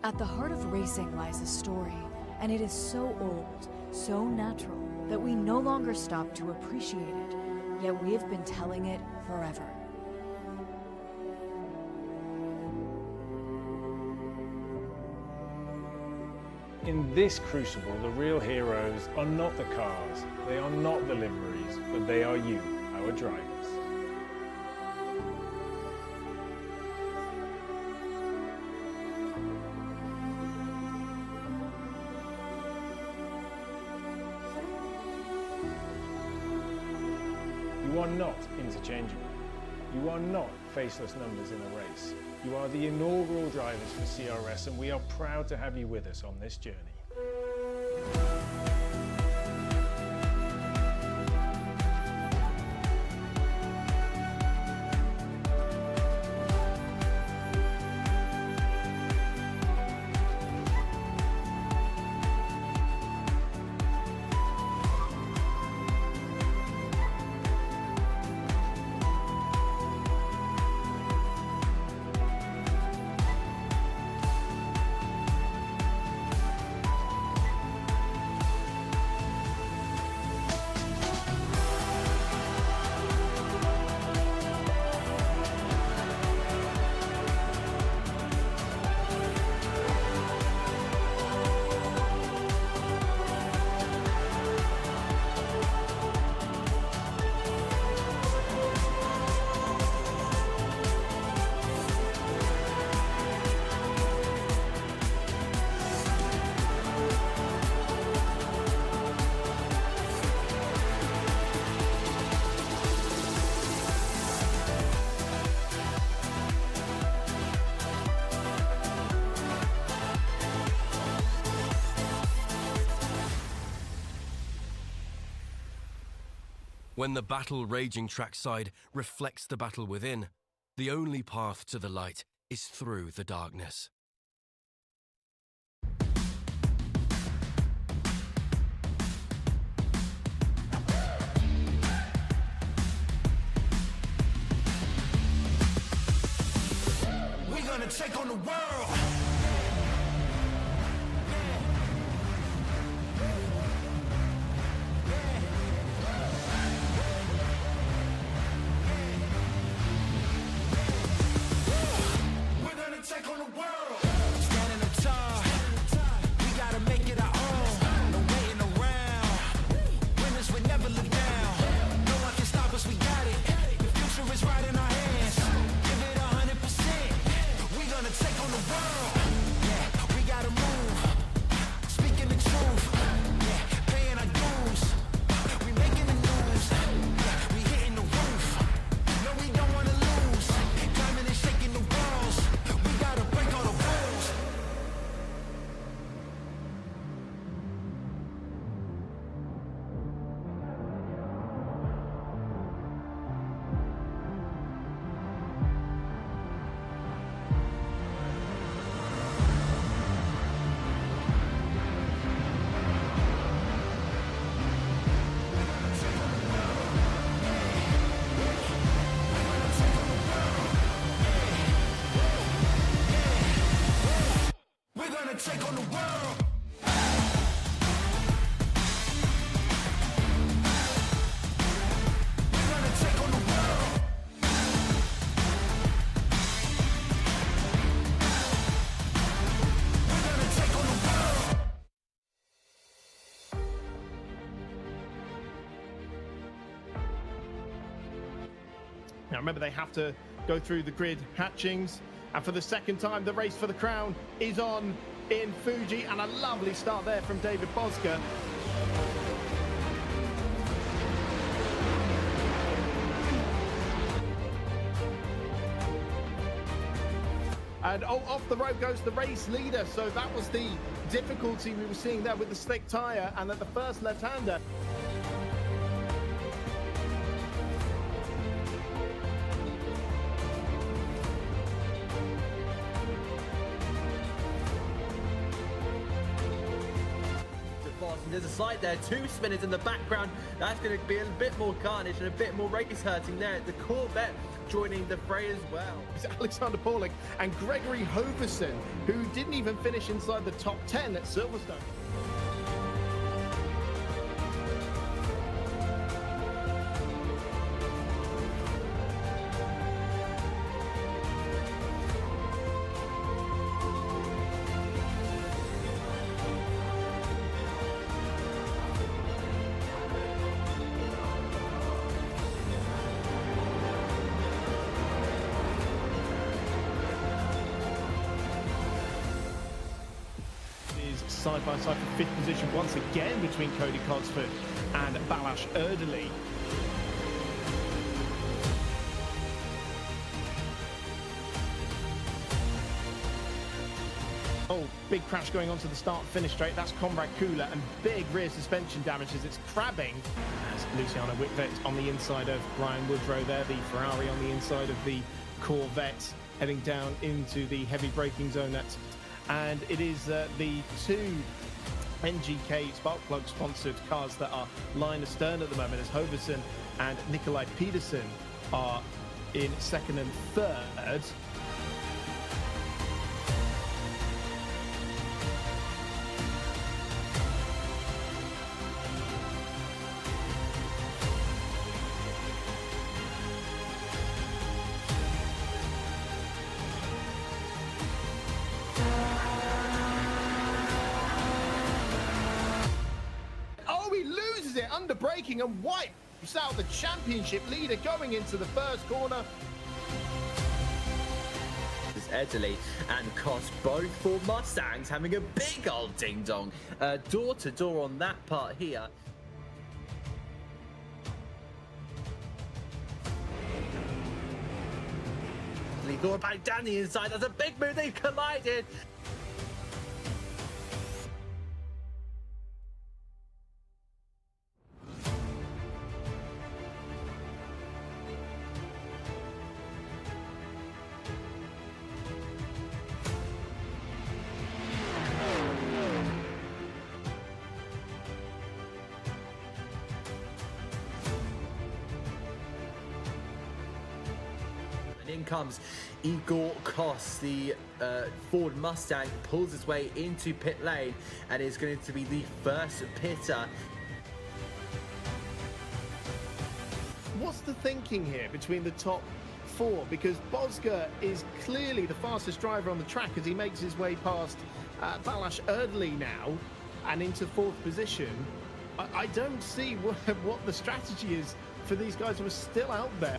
At the heart of racing lies a story, and it is so old, so natural, that we no longer stop to appreciate it, yet we have been telling it forever. In this crucible, the real heroes are not the cars, they are not the liveries, but they are you, our drivers. You are not interchangeable. You are not faceless numbers in a race. You are the inaugural drivers for CRS, and we are proud to have you with us on this journey. When the battle raging trackside reflects the battle within, the only path to the light is through the darkness. We're gonna take on the world. Take on the world. Standing up tall, we gotta make it our own. No waiting around. Winners will never look down. No one can stop us, we got it. The future is right in our hands. Give it 100%. We gonna take on the world. Yeah, we gotta move. Speaking the truth. Yeah, paying our dues. We making the news. Yeah, we hitting the roof. No, we don't wanna lose. Climbing and shaking the walls. Gotta break all the rules. Take on the world. We're gonna take on the world. We're gonna take on the world. Now remember, they have to go through the grid hatchings, and for the second time the race for the crown is on in Fuji, and a lovely start there from David Bosca. And off the road goes the race leader, so that was the difficulty we were seeing there with the slick tyre, and at the first left-hander. and there's a slide there, 2 spinners in the background. That's going to be a bit more carnage and a bit more race hurting there. The Corvette joining the fray as well. It's Alexander Paulik and Gregory Hoverson, who didn't even finish inside the top 10 at Silverstone. Side by side for 5th position once again between Cody Cogsford and Balázs Erdely. Oh, big crash going on to the start-finish straight. That's Conrad Kula, and big rear suspension damage as it's crabbing. As Luciano Whitvet on the inside of Brian Woodrow there, the Ferrari on the inside of the Corvette, heading down into the heavy braking zone. And it is the 2 NGK spark plug sponsored cars that are line astern at the moment, as Hoverson and Nikolai Peterson are in 2nd and 3rd. Under braking and wipes out the championship leader going into the first corner. Erdely and Koss, both for Mustangs, having a big old ding dong door to door on that part here. Laura back down the inside. That's a big move. They've collided. In comes Igor Koss, the Ford Mustang, pulls his way into pit lane and is going to be the first pitter. What's the thinking here between the top 4? Because Bosger is clearly the fastest driver on the track as he makes his way past Balázs Erdely now and into 4th position. I don't see what the strategy is for these guys who are still out there.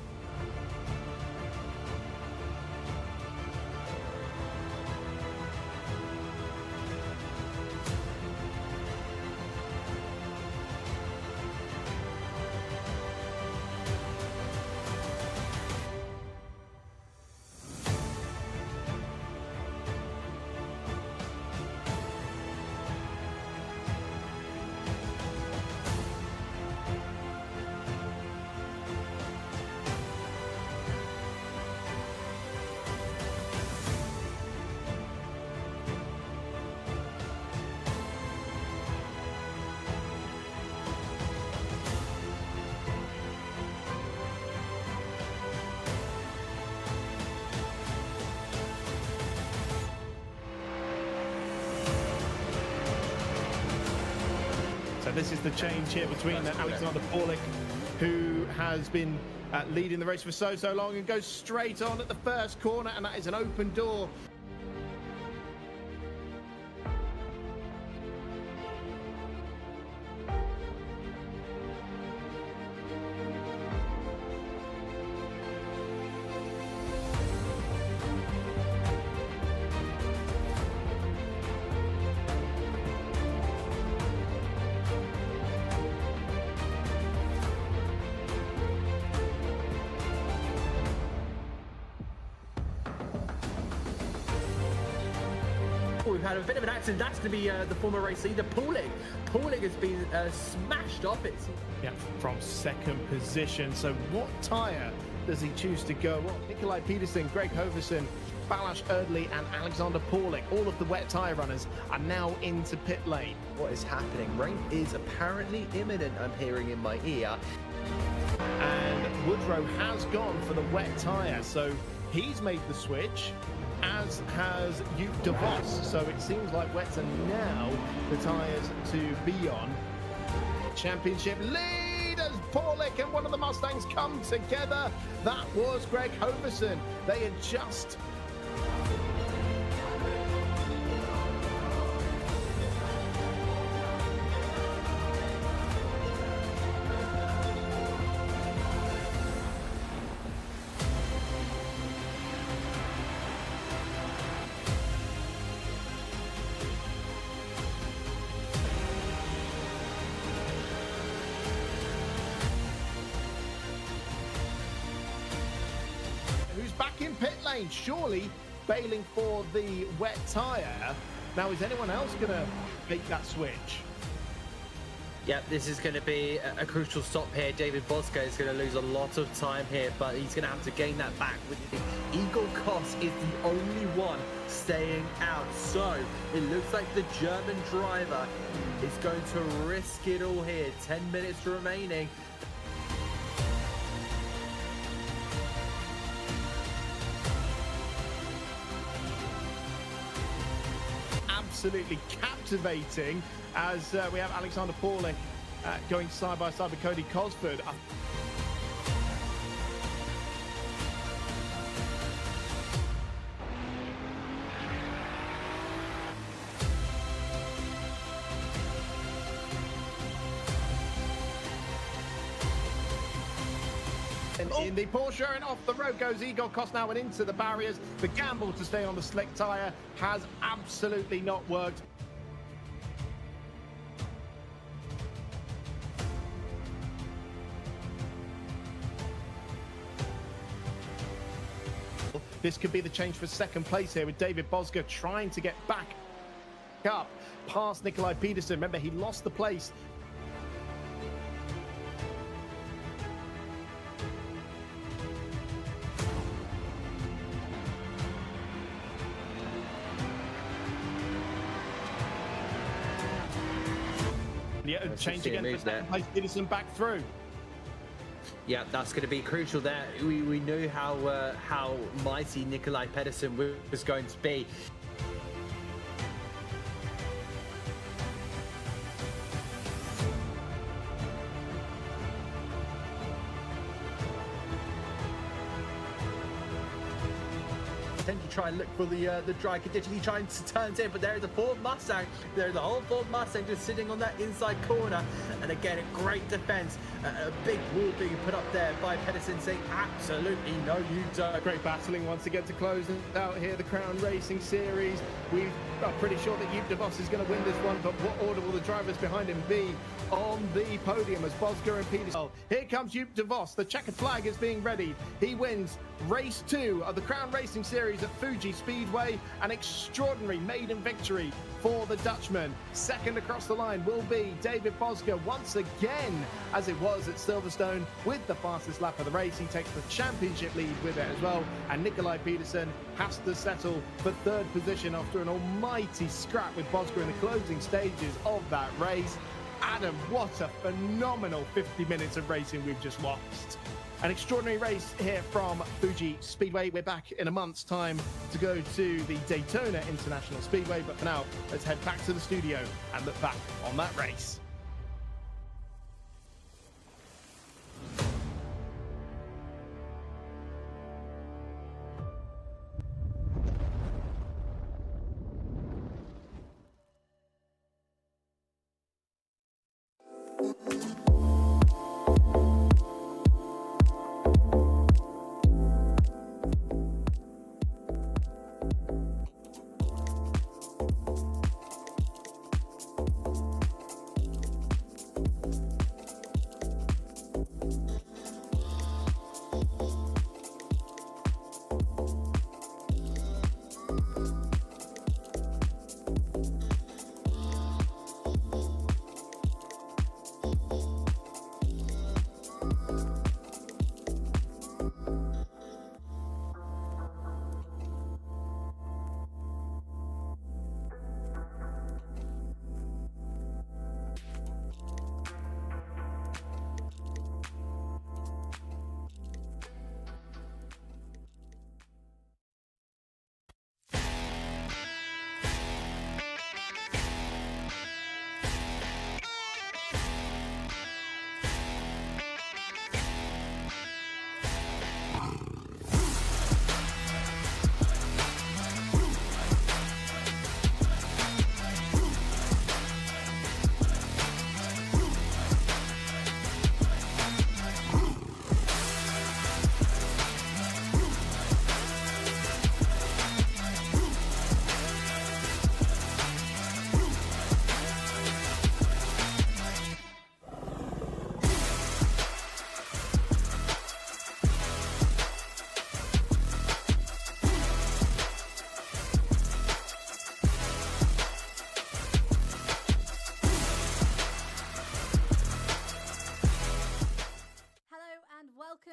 So this is the change here between Alexander Paulik, who has been leading the race for so long, and goes straight on at the first corner, and that is an open door. We've had a bit of an accident. That's going to be the former race leader, Paulik. Paulik has been smashed off it. Yeah, from 2nd position. So what tyre does he choose to go on? Nikolai Peterson, Greg Hoverson Balazs Erdely and Alexander Paulik. All of the wet tyre runners are now into pit lane. What is happening? Rain is apparently imminent, I'm hearing in my ear. And Woodrow has gone for the wet tyre, so he's made the switch, as has Joop de Vos. So it seems like wets are now the tyres to be on. Championship lead as Paulik and one of the Mustangs come together. That was Greg Hoverson. They had just back in pit lane, surely bailing for the wet tyre. Now, is anyone else going to make that switch? Yep, this is going to be a crucial stop here. David Bosco is going to lose a lot of time here, but he's going to have to gain that back. Igor Kos is the only one staying out. So it looks like the German driver is going to risk it all here. 10 minutes remaining. Absolutely captivating as we have Alexander Paulik going side by side with Cody Cosford. In the Porsche, and off the road goes Igor Kos now and into the barriers. The gamble to stay on the slick tyre has absolutely not worked. This could be the change for second place here with David Bosga trying to get back up past Nikolai Peterson. Remember, he lost the place. Yeah, change again for second place, Peterson back through. Yeah, that's going to be crucial there. We knew how mighty Nikolai Pedersen was going to be. To try and look for the dry condition. He trying to turn in, but there is a Ford Mustang. There's a whole Ford Mustang just sitting on that inside corner. And again, a great defense. A big wall being put up there by Pedersen saying, absolutely no, you don't. Great battling once again to close out here the Crown Racing Series. We are pretty sure that Joop de Vos is going to win this one, but what order will the drivers behind him be on the podium as Bosga and Peterson? Here comes Joop de Vos. The checkered flag is being readied. He wins race 2 of the Crown Racing Series at Fuji Speedway. An extraordinary maiden victory for the Dutchman. Second across the line will be David Bosga once again, as it was at Silverstone, with the fastest lap of the race. He takes the championship lead with it as well, and Nikolai Peterson has to settle for third position after an almighty scrap with Bosga in the closing stages of that race. Adam, what a phenomenal 50 minutes of racing we've just watched. An extraordinary race here from Fuji Speedway. We're back in a month's time to go to the Daytona International Speedway, but for now, let's head back to the studio and look back on that race.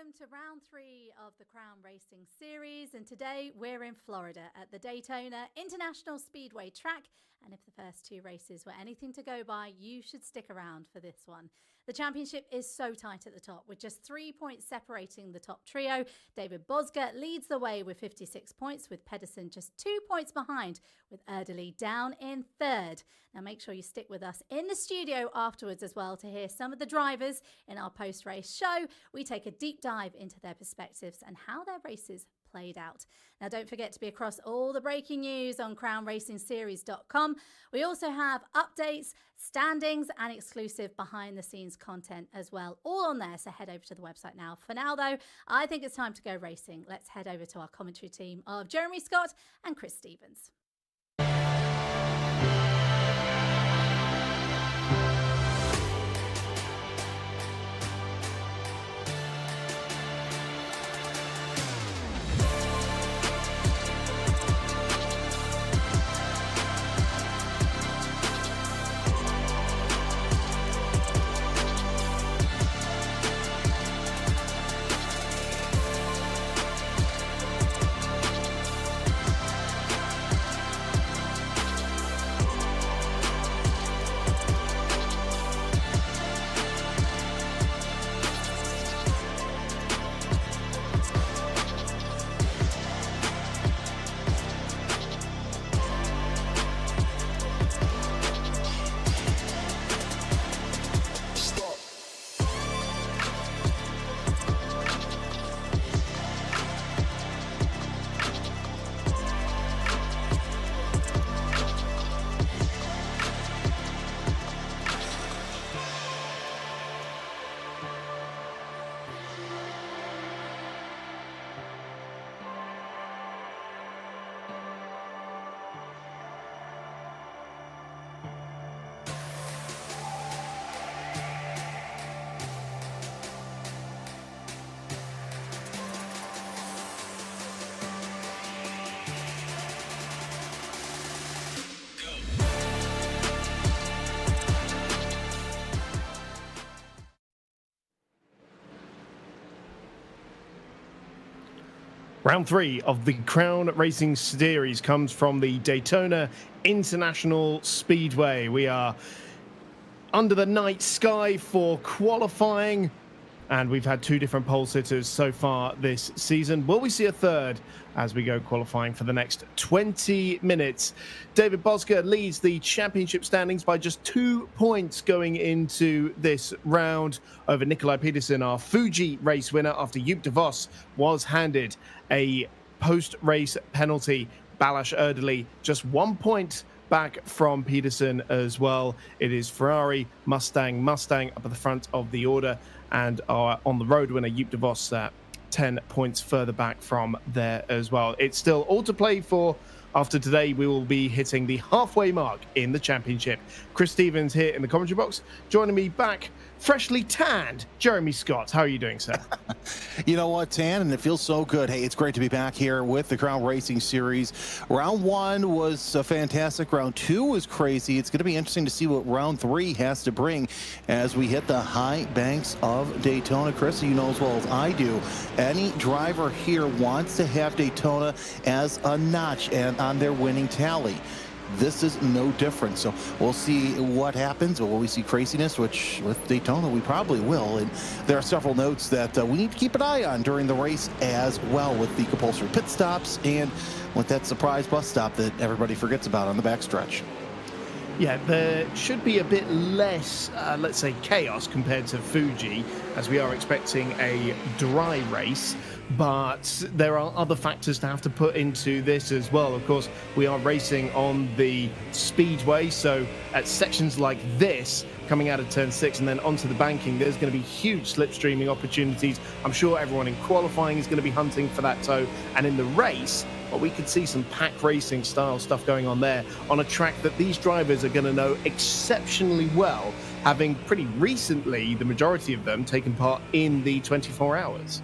welcome to round 3 of the Crown Racing Series, and today we're in Florida at the Daytona International Speedway track, and if the first 2 races were anything to go by, you should stick around for this one. The championship is so tight at the top, with just 3 points separating the top trio. David Bosger leads the way with 56 points, with Pedersen just 2 points behind, with Erdely down in 3rd. Now make sure you stick with us in the studio afterwards as well to hear some of the drivers in our post-race show. We take a deep dive into their perspectives and how their races played out. Now don't forget to be across all the breaking news on crownracingseries.com. We also have updates, standings and exclusive behind the scenes content as well, all on there, so head over to the website now. For now though, I think it's time to go racing. Let's head over to our commentary team of Jeremy Scott and Chris Stevens. Round 3 of the Crown Racing Series comes from the Daytona International Speedway. We are under the night sky for qualifying, and we've had 2 different pole sitters so far this season. Will we see a third as we go qualifying for the next 20 minutes? David Bosger leads the championship standings by just 2 points going into this round over Nikolai Pedersen, our Fuji race winner, after Joop de Vos was handed a post-race penalty. Balázs Erdely just 1 point back from Pedersen as well. It is Ferrari, Mustang up at the front of the order, and our on the road winner Joop de Vos 10 points further back from there as well. It's still all to play for. After today, we will be hitting the halfway mark in the championship. Chris Stevens here in the commentary box. Joining me back, freshly tanned, Jeremy Scott. How are you doing, sir? You know what, Tan, and it feels so good. Hey, it's great to be back here with the Crown Racing Series. Round 1 was fantastic. Round 2 was crazy. It's going to be interesting to see what round 3 has to bring as we hit the high banks of Daytona. Chris, you know as well as I do, any driver here wants to have Daytona as a notch and on their winning tally. This is no different. So we'll see what happens. Will we see craziness, which with Daytona we probably will. And there are several notes that we need to keep an eye on during the race as well, with the compulsory pit stops and with that surprise bus stop that everybody forgets about on the backstretch. Yeah, there should be a bit less, let's say, chaos compared to Fuji, as we are expecting a dry race. But there are other factors to have to put into this as well. Of course, we are racing on the speedway, so at sections like this, coming out of turn 6 and then onto the banking, there's going to be huge slipstreaming opportunities. I'm sure everyone in qualifying is going to be hunting for that toe, and in the race, well, we could see some pack racing style stuff going on there on a track that these drivers are going to know exceptionally well, having pretty recently, the majority of them, taken part in the 24 hours.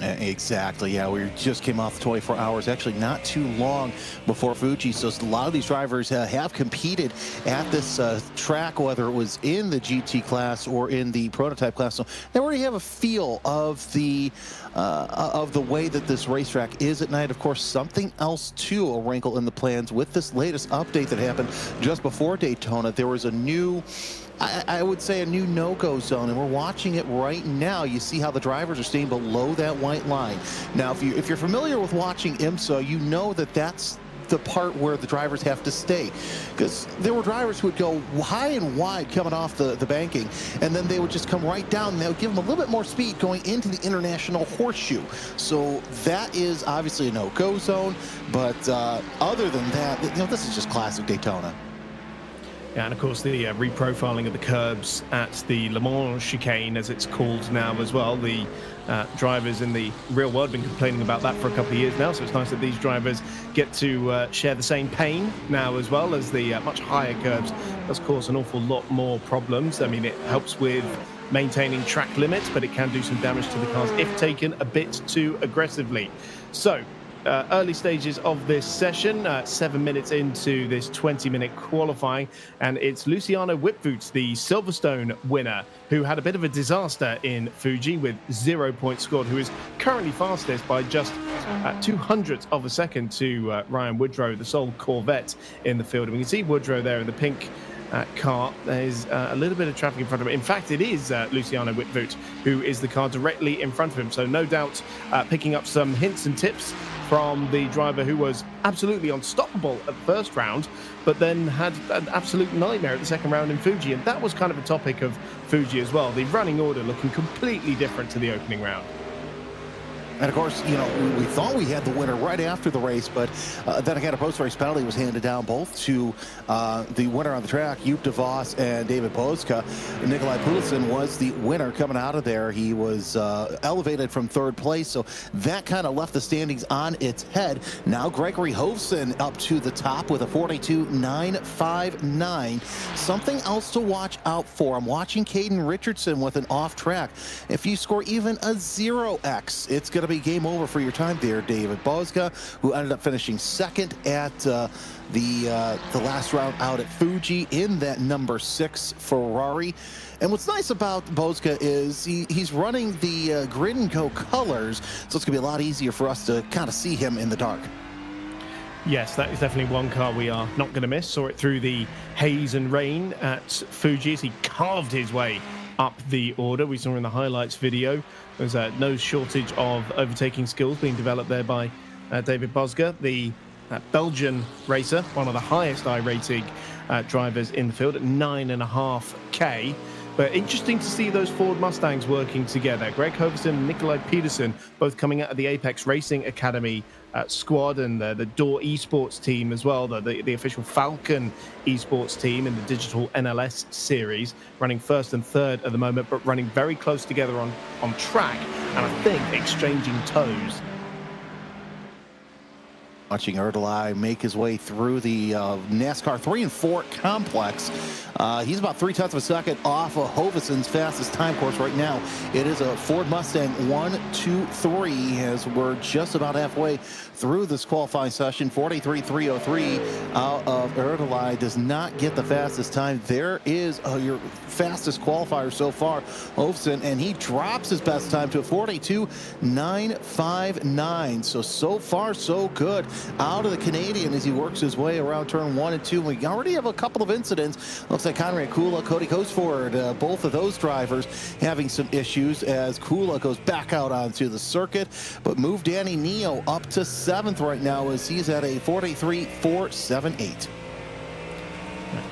Exactly. Yeah, we just came off 24 hours, actually not too long before Fuji. So a lot of these drivers have competed at this track, whether it was in the GT class or in the prototype class. So they already have a feel of the way that this racetrack is at night. Of course, something else too, a wrinkle in the plans with this latest update that happened just before Daytona. There was a new, I would say, a new no-go zone, and we're watching it right now. You see how the drivers are staying below that white line. Now, if you're familiar with watching IMSA, you know that that's the part where the drivers have to stay, because there were drivers who would go high and wide coming off the banking, and then they would just come right down, and they would give them a little bit more speed going into the international horseshoe. So that is obviously a no-go zone, but other than that, this is just classic Daytona. Yeah, and of course the reprofiling of the curbs at the Le Mans chicane, as it's called now as well. The drivers in the real world have been complaining about that for a couple of years now, so it's nice that these drivers get to share the same pain now, as well as the much higher curbs. Does cause an awful lot more problems. I mean, it helps with maintaining track limits, but it can do some damage to the cars if taken a bit too aggressively. So early stages of this session, 7 minutes into this 20-minute qualifying, and it's Luciano Whipvoets, the Silverstone winner, who had a bit of a disaster in Fuji with 0 points scored, who is currently fastest by just 200ths of a second to Ryan Woodrow, the sole Corvette in the field. And we can see Woodrow there in the pink car. There's a little bit of traffic in front of him. In fact, it is Luciano Whipvoet who is the car directly in front of him. So no doubt picking up some hints and tips from the driver who was absolutely unstoppable at the first round, but then had an absolute nightmare at the second round in Fuji. And that was kind of a topic of Fuji as well. The running order looking completely different to the opening round. And of course, we thought we had the winner right after the race, but then again, a post-race penalty was handed down both to the winner on the track, Joop de Vos and David Bozka. Nikolai Poulsen was the winner coming out of there. He was elevated from third place, so that kind of left the standings on its head. Now Gregory Hovsen up to the top with a 42.959. Something else to watch out for. I'm watching Caden Richardson with an off track. If you score even a 0x, it's going to be game over for your time there. David Bozka, who ended up finishing second at the last round out at Fuji in that number 6 Ferrari. And what's nice about Bozka is he's running the Grid and Go colors, so it's gonna be a lot easier for us to kind of see him in the dark. Yes, that is definitely one car we are not going to miss. Saw it through the haze and rain at Fuji as he carved his way up the order. We saw in the highlights video there's no shortage of overtaking skills being developed there by David Bozka, the Belgian racer, one of the highest I-rating drivers in the field at 9.5K. But interesting to see those Ford Mustangs working together. Greg Hoverson and Nikolai Peterson both coming out of the Apex Racing Academy squad, and the Door Esports team as well, the official Falcon Esports team in the digital NLS series, running first and third at the moment, but running very close together on track, and I think exchanging toes. Watching Erdely make his way through the NASCAR 3 and 4 complex. He's about 0.3 of a second off of Hovesen's fastest time course right now. It is a Ford Mustang 1, 2, 3 as we're just about halfway through this qualifying session. 43.303 out of Erdely does not get the fastest time. There is your fastest qualifier so far, Hovesen, and he drops his best time to a 42.959. So far, so good out of the Canadian as he works his way around turn 1 and 2. We already have a couple of incidents. Looks like Conrad Kula, Cody Cosford, both of those drivers having some issues as Kula goes back out onto the circuit, but move Danny Neo up to 7th right now as he's at a 43.478.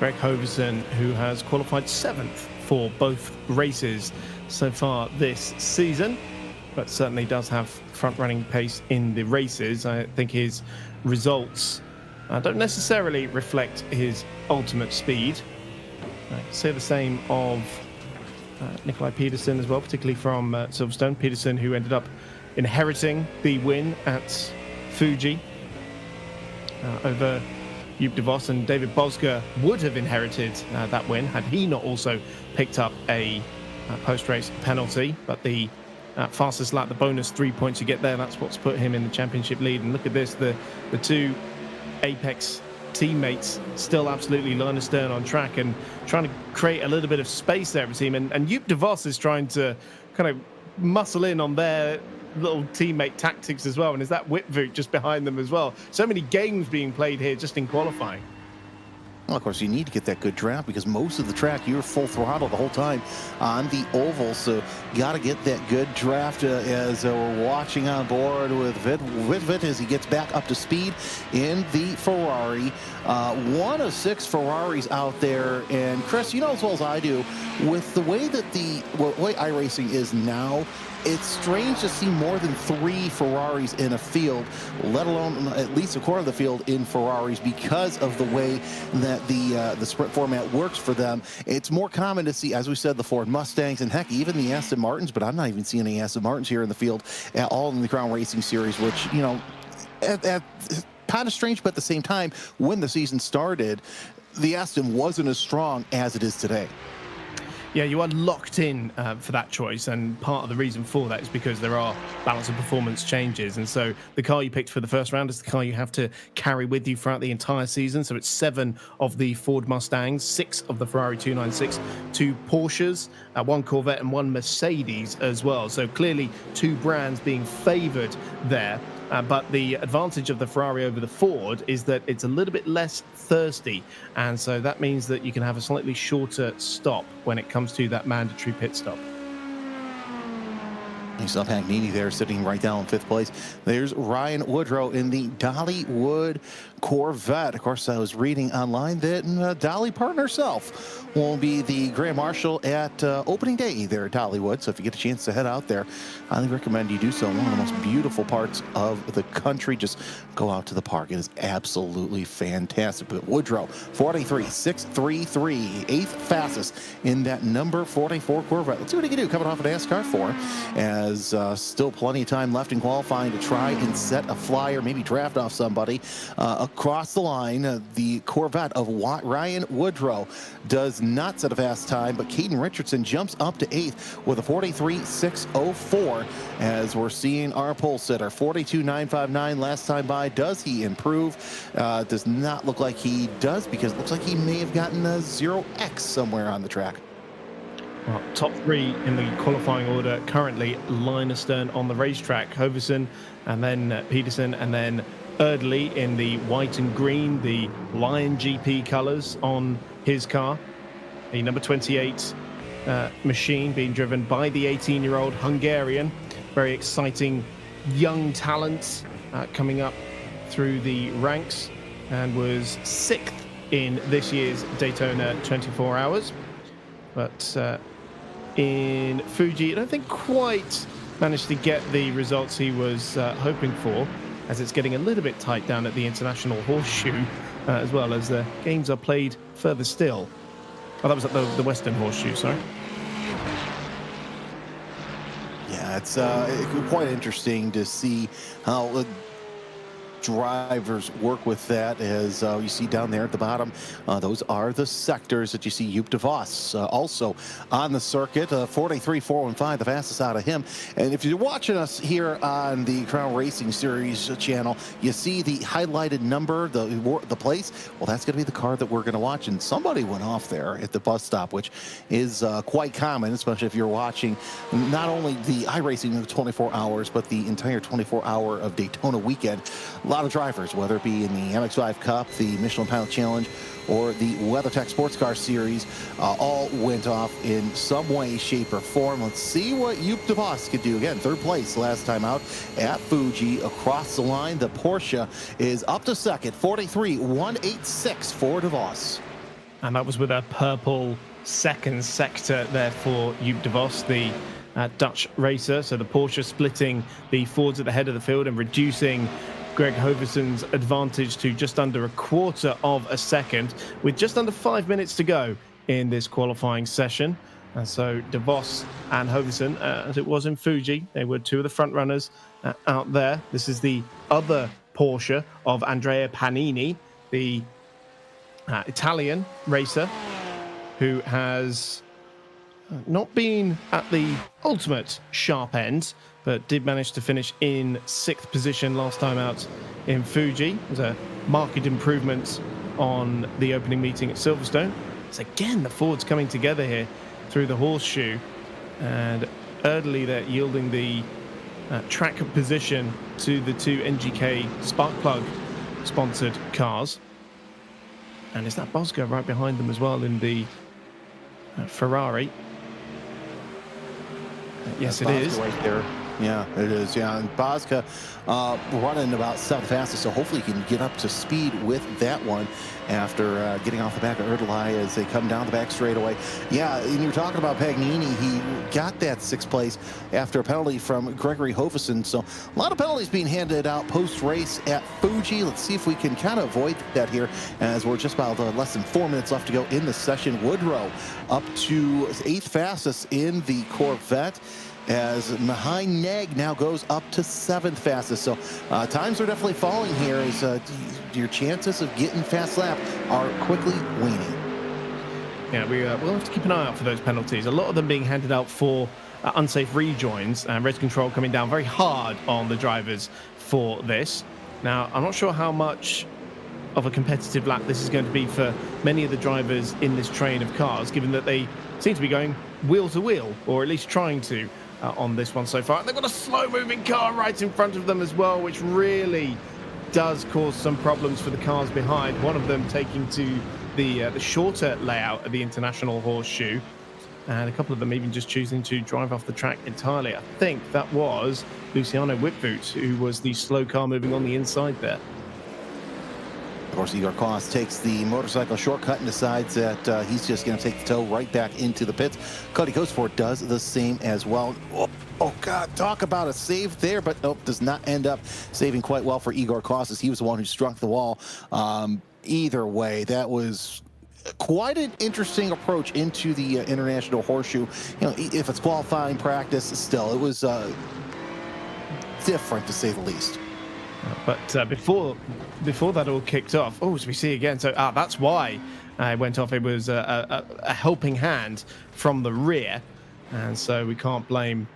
Greg Hoverson, who has qualified 7th for both races so far this season, but certainly does have front-running pace in the races. I think his results don't necessarily reflect his ultimate speed. I can say the same of Nikolai Peterson as well, particularly from Silverstone. Peterson, who ended up inheriting the win at Fuji over Joop de Vos, and David Bozka would have inherited that win had he not also picked up a post-race penalty. But the fastest lap, the bonus 3 points you get there, that's what's put him in the championship lead. And look at this, the two Apex teammates still absolutely line astern on track and trying to create a little bit of space there for the team. And Joop de Vos is trying to kind of muscle in on their little teammate tactics as well. And there's that whip voot just behind them as well. So many games being played here just in qualifying. Well, of course, you need to get that good draft because most of the track you're full throttle the whole time on the oval. So got to get that good draft as we're watching on board with Vit as he gets back up to speed in the Ferrari. One of 6 Ferraris out there. And Chris, you know as well as I do, with the way that the way iRacing is now, it's strange to see more than 3 Ferraris in a field, let alone at least a quarter of the field in Ferraris, because of the way that the sprint format works for them. It's more common to see, as we said, the Ford Mustangs and heck, even the Aston Martins, but I'm not even seeing any Aston Martins here in the field at all in the Crown Racing Series, which, you know, kind of strange, but at the same time, when the season started, the Aston wasn't as strong as it is today. Yeah, you are locked in for that choice, and part of the reason for that is because there are balance of performance changes, and so the car you picked for the first round is the car you have to carry with you throughout the entire season. So it's 7 of the Ford Mustangs, 6 of the Ferrari 296, 2 Porsches, 1 Corvette and 1 Mercedes as well. So clearly 2 brands being favoured there. But the advantage of the Ferrari over the Ford is that it's a little bit less thirsty. And so that means that you can have a slightly shorter stop when it comes to that mandatory pit stop. You saw Pagnini there sitting right down in 5th place. There's Ryan Woodrow in the Dollywood Corvette. Of course, I was reading online that Dolly Parton herself will be the Grand Marshal at opening day there at Dollywood. So if you get a chance to head out there, I highly recommend you do so. One of the most beautiful parts of the country. Just go out to the park. It is absolutely fantastic. But Woodrow, 43.633, 8th fastest in that number 44 Corvette. Let's see what he can do coming off of NASCAR 4. As still plenty of time left in qualifying to try and set a flyer, maybe draft off somebody across the line. The Corvette of Ryan Woodrow does not set a fast time, but Caden Richardson jumps up to 8th with a 43.604 as we're seeing our pole sitter 42.959 last time by. Does he improve? Does not look like he does, because it looks like he may have gotten a 0x somewhere on the track. Well, top 3 in the qualifying order currently, line astern on the racetrack. Hoverson, and then Peterson, and then Erdely in the white and green, the Lion GP colours on his car. The number 28 machine being driven by the 18-year-old Hungarian. Very exciting young talent coming up through the ranks, and was 6th in this year's Daytona 24 Hours. But in Fuji, I don't think quite managed to get the results he was hoping for, as it's getting a little bit tight down at the International Horseshoe, as well as the games are played further still. Oh, that was at the Western Horseshoe, sorry. Yeah, it's quite interesting to see how drivers work with that, as you see down there at the bottom. Those are the sectors that you see Joop de Vos also on the circuit. 43.415, the fastest out of him. And if you're watching us here on the Crown Racing Series channel, you see the highlighted number, the place. Well, that's going to be the car that we're going to watch. And somebody went off there at the bus stop, which is quite common, especially if you're watching not only the iRacing 24 hours, but the entire 24-hour of Daytona weekend. A lot of drivers, whether it be in the MX-5 Cup, the Michelin Pilot Challenge, or the WeatherTech Sports Car Series, all went off in some way, shape, or form. Let's see what Joop de Vos could do. Again, 3rd place last time out at Fuji. Across the line, the Porsche is up to 2nd, 43.186 for de Vos. And that was with a purple 2nd sector there for Joop de Vos, the Dutch racer. So the Porsche splitting the Fords at the head of the field and reducing Greg Hoverson's advantage to just under 1/4 of a second, with just under 5 minutes to go in this qualifying session. And so de Vos and Hoverson, as it was in Fuji, they were 2 of the front runners out there. This is the other Porsche of Andrea Panini, the Italian racer, who has not been at the ultimate sharp end, but did manage to finish in 6th position last time out in Fuji. It was a marked improvement on the opening meeting at Silverstone. So again, the Fords coming together here through the horseshoe, and early they're yielding the track position to the 2 NGK Sparkplug sponsored cars. And is that Bosco right behind them as well in the Ferrari? Yes, it is. Right there. Yeah, it is. Yeah, and Bosca running about 7th fastest, so hopefully he can get up to speed with that one after getting off the back of Erdely as they come down the back straightaway. Yeah, and you're talking about Pagnini. He got that 6th place after a penalty from Gregory Hovesen. So a lot of penalties being handed out post-race at Fuji. Let's see if we can kind of avoid that here as we're just about less than 4 minutes left to go in the session. Woodrow up to 8th fastest in the Corvette, as Mihai Neg now goes up to 7th fastest. So times are definitely falling here as your chances of getting fast lap are quickly waning. Yeah, we'll have to keep an eye out for those penalties. A lot of them being handed out for unsafe rejoins, and Res Control coming down very hard on the drivers for this. Now, I'm not sure how much of a competitive lap this is going to be for many of the drivers in this train of cars, given that they seem to be going wheel to wheel, or at least trying to on this one so far. They've got a slow-moving car right in front of them as well, which really does cause some problems for the cars behind. One of them taking to the shorter layout of the International Horseshoe, and a couple of them even just choosing to drive off the track entirely. I think that was Luciano Whitvoot, who was the slow car moving on the inside there. Of course, Igor Koss takes the motorcycle shortcut and decides that he's just going to take the tow right back into the pits. Cody Cosford does the same as well. Oh, God, talk about a save there, but nope, does not end up saving quite well for Igor Koss, as he was the one who struck the wall. Either way, that was quite an interesting approach into the International Horseshoe. You know, if it's qualifying practice, still, it was different, to say the least. But before that all kicked off, oh, as we see again, so that's why it went off. It was a helping hand from the rear, and so we can't blame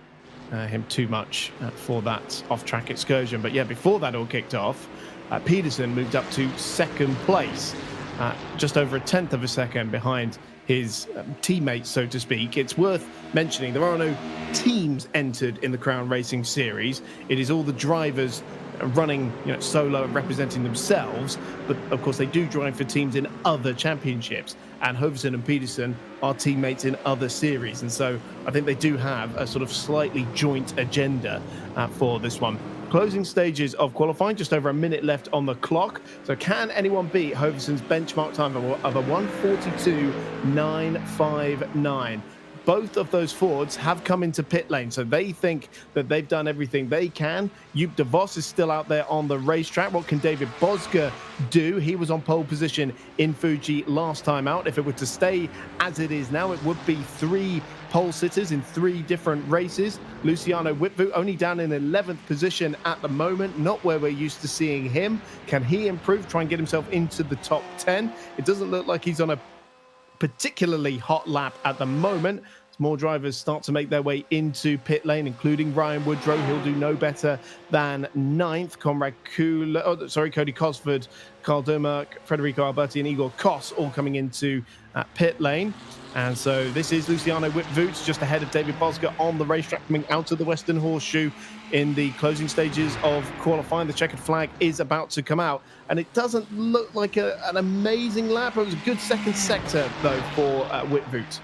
him too much for that off-track excursion. But yeah, before that all kicked off, Peterson moved up to 2nd place, just over 1/10 of a second behind his teammates, so to speak. It's worth mentioning there are no teams entered in the Crown Racing Series. It is all the drivers running, solo and representing themselves, but of course they do drive for teams in other championships, and Hovesen and Peterson are teammates in other series, and so I think they do have a sort of slightly joint agenda for this one. Closing stages of qualifying, just over a minute left on the clock. So can anyone beat Hovesen's benchmark time of a 1:42.959? Both of those Fords have come into pit lane, so they think that they've done everything they can. Joop de Vos is still out there on the racetrack. What can David Bosca do? He was on pole position in Fuji last time out. If it were to stay as it is now, it would be 3 pole sitters in 3 different races. Luciano Whitvoot only down in 11th position at the moment, not where we're used to seeing him. Can he improve, try and get himself into the top 10? It doesn't look like he's on a particularly hot lap at the moment. As more drivers start to make their way into pit lane, including Ryan Woodrow. He'll do no better than 9th. Cody Cosford, Carl Domer, Federico Alberti, and Igor Koss all coming into pit lane. And so this is Luciano Whitvoot just ahead of David Bosca on the racetrack, coming out of the Western Horseshoe in the closing stages of qualifying. The checkered flag is about to come out, and it doesn't look like an amazing lap. It was a good second sector, though, for Whitvoot.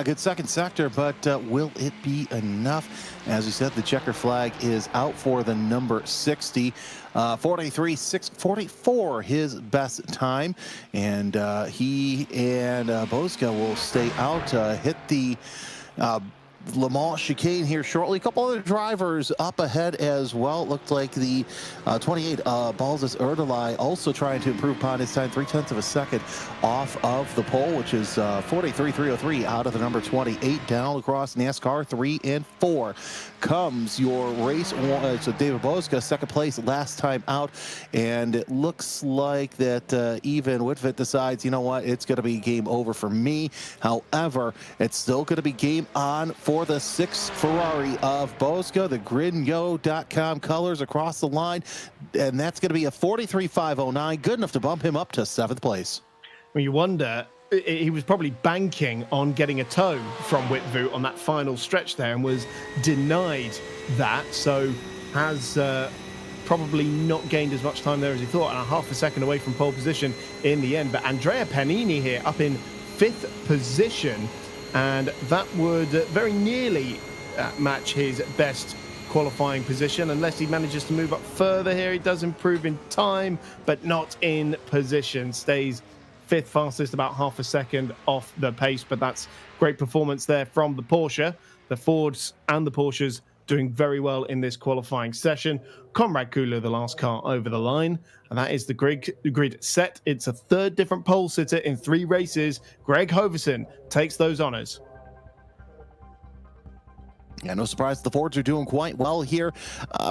Good second sector, but will it be enough? As we said, the checker flag is out for the number 60. 43.644 his best time, and he and Bosca will stay out. Hit the Le Mans chicane here shortly. A couple other drivers up ahead as well. It looked like the 28 Balzas Erdely also trying to improve upon his time, 0.3 of a second off of the pole, which is 43.303 out of the number 28. Down across NASCAR 3 and 4 comes your race one. So David Bozka, second place last time out, and it looks like that even Whitfitt decides, you know what, it's going to be game over for me. However, it's still going to be game on for the 6th Ferrari of Bozka, the Grinyo.com colors across the line, and that's going to be a 43.509, good enough to bump him up to 7th place. Well, you wonder, he was probably banking on getting a tow from Whitvu on that final stretch there and was denied that, so has probably not gained as much time there as he thought, and a half a second away from pole position in the end. But Andrea Panini here up in 5th position, and that would very nearly match his best qualifying position unless he manages to move up further here. He does improve in time, but not in position. Stays 5th fastest, about half a second off the pace, but that's great performance there from the Porsche. The Fords and the Porsches doing very well in this qualifying session. Conrad Kula, the last car over the line, and that is the grid set. It's a 3rd different pole sitter in 3 races. Greg Hoverson takes those honors. Yeah, no surprise the Fords are doing quite well here.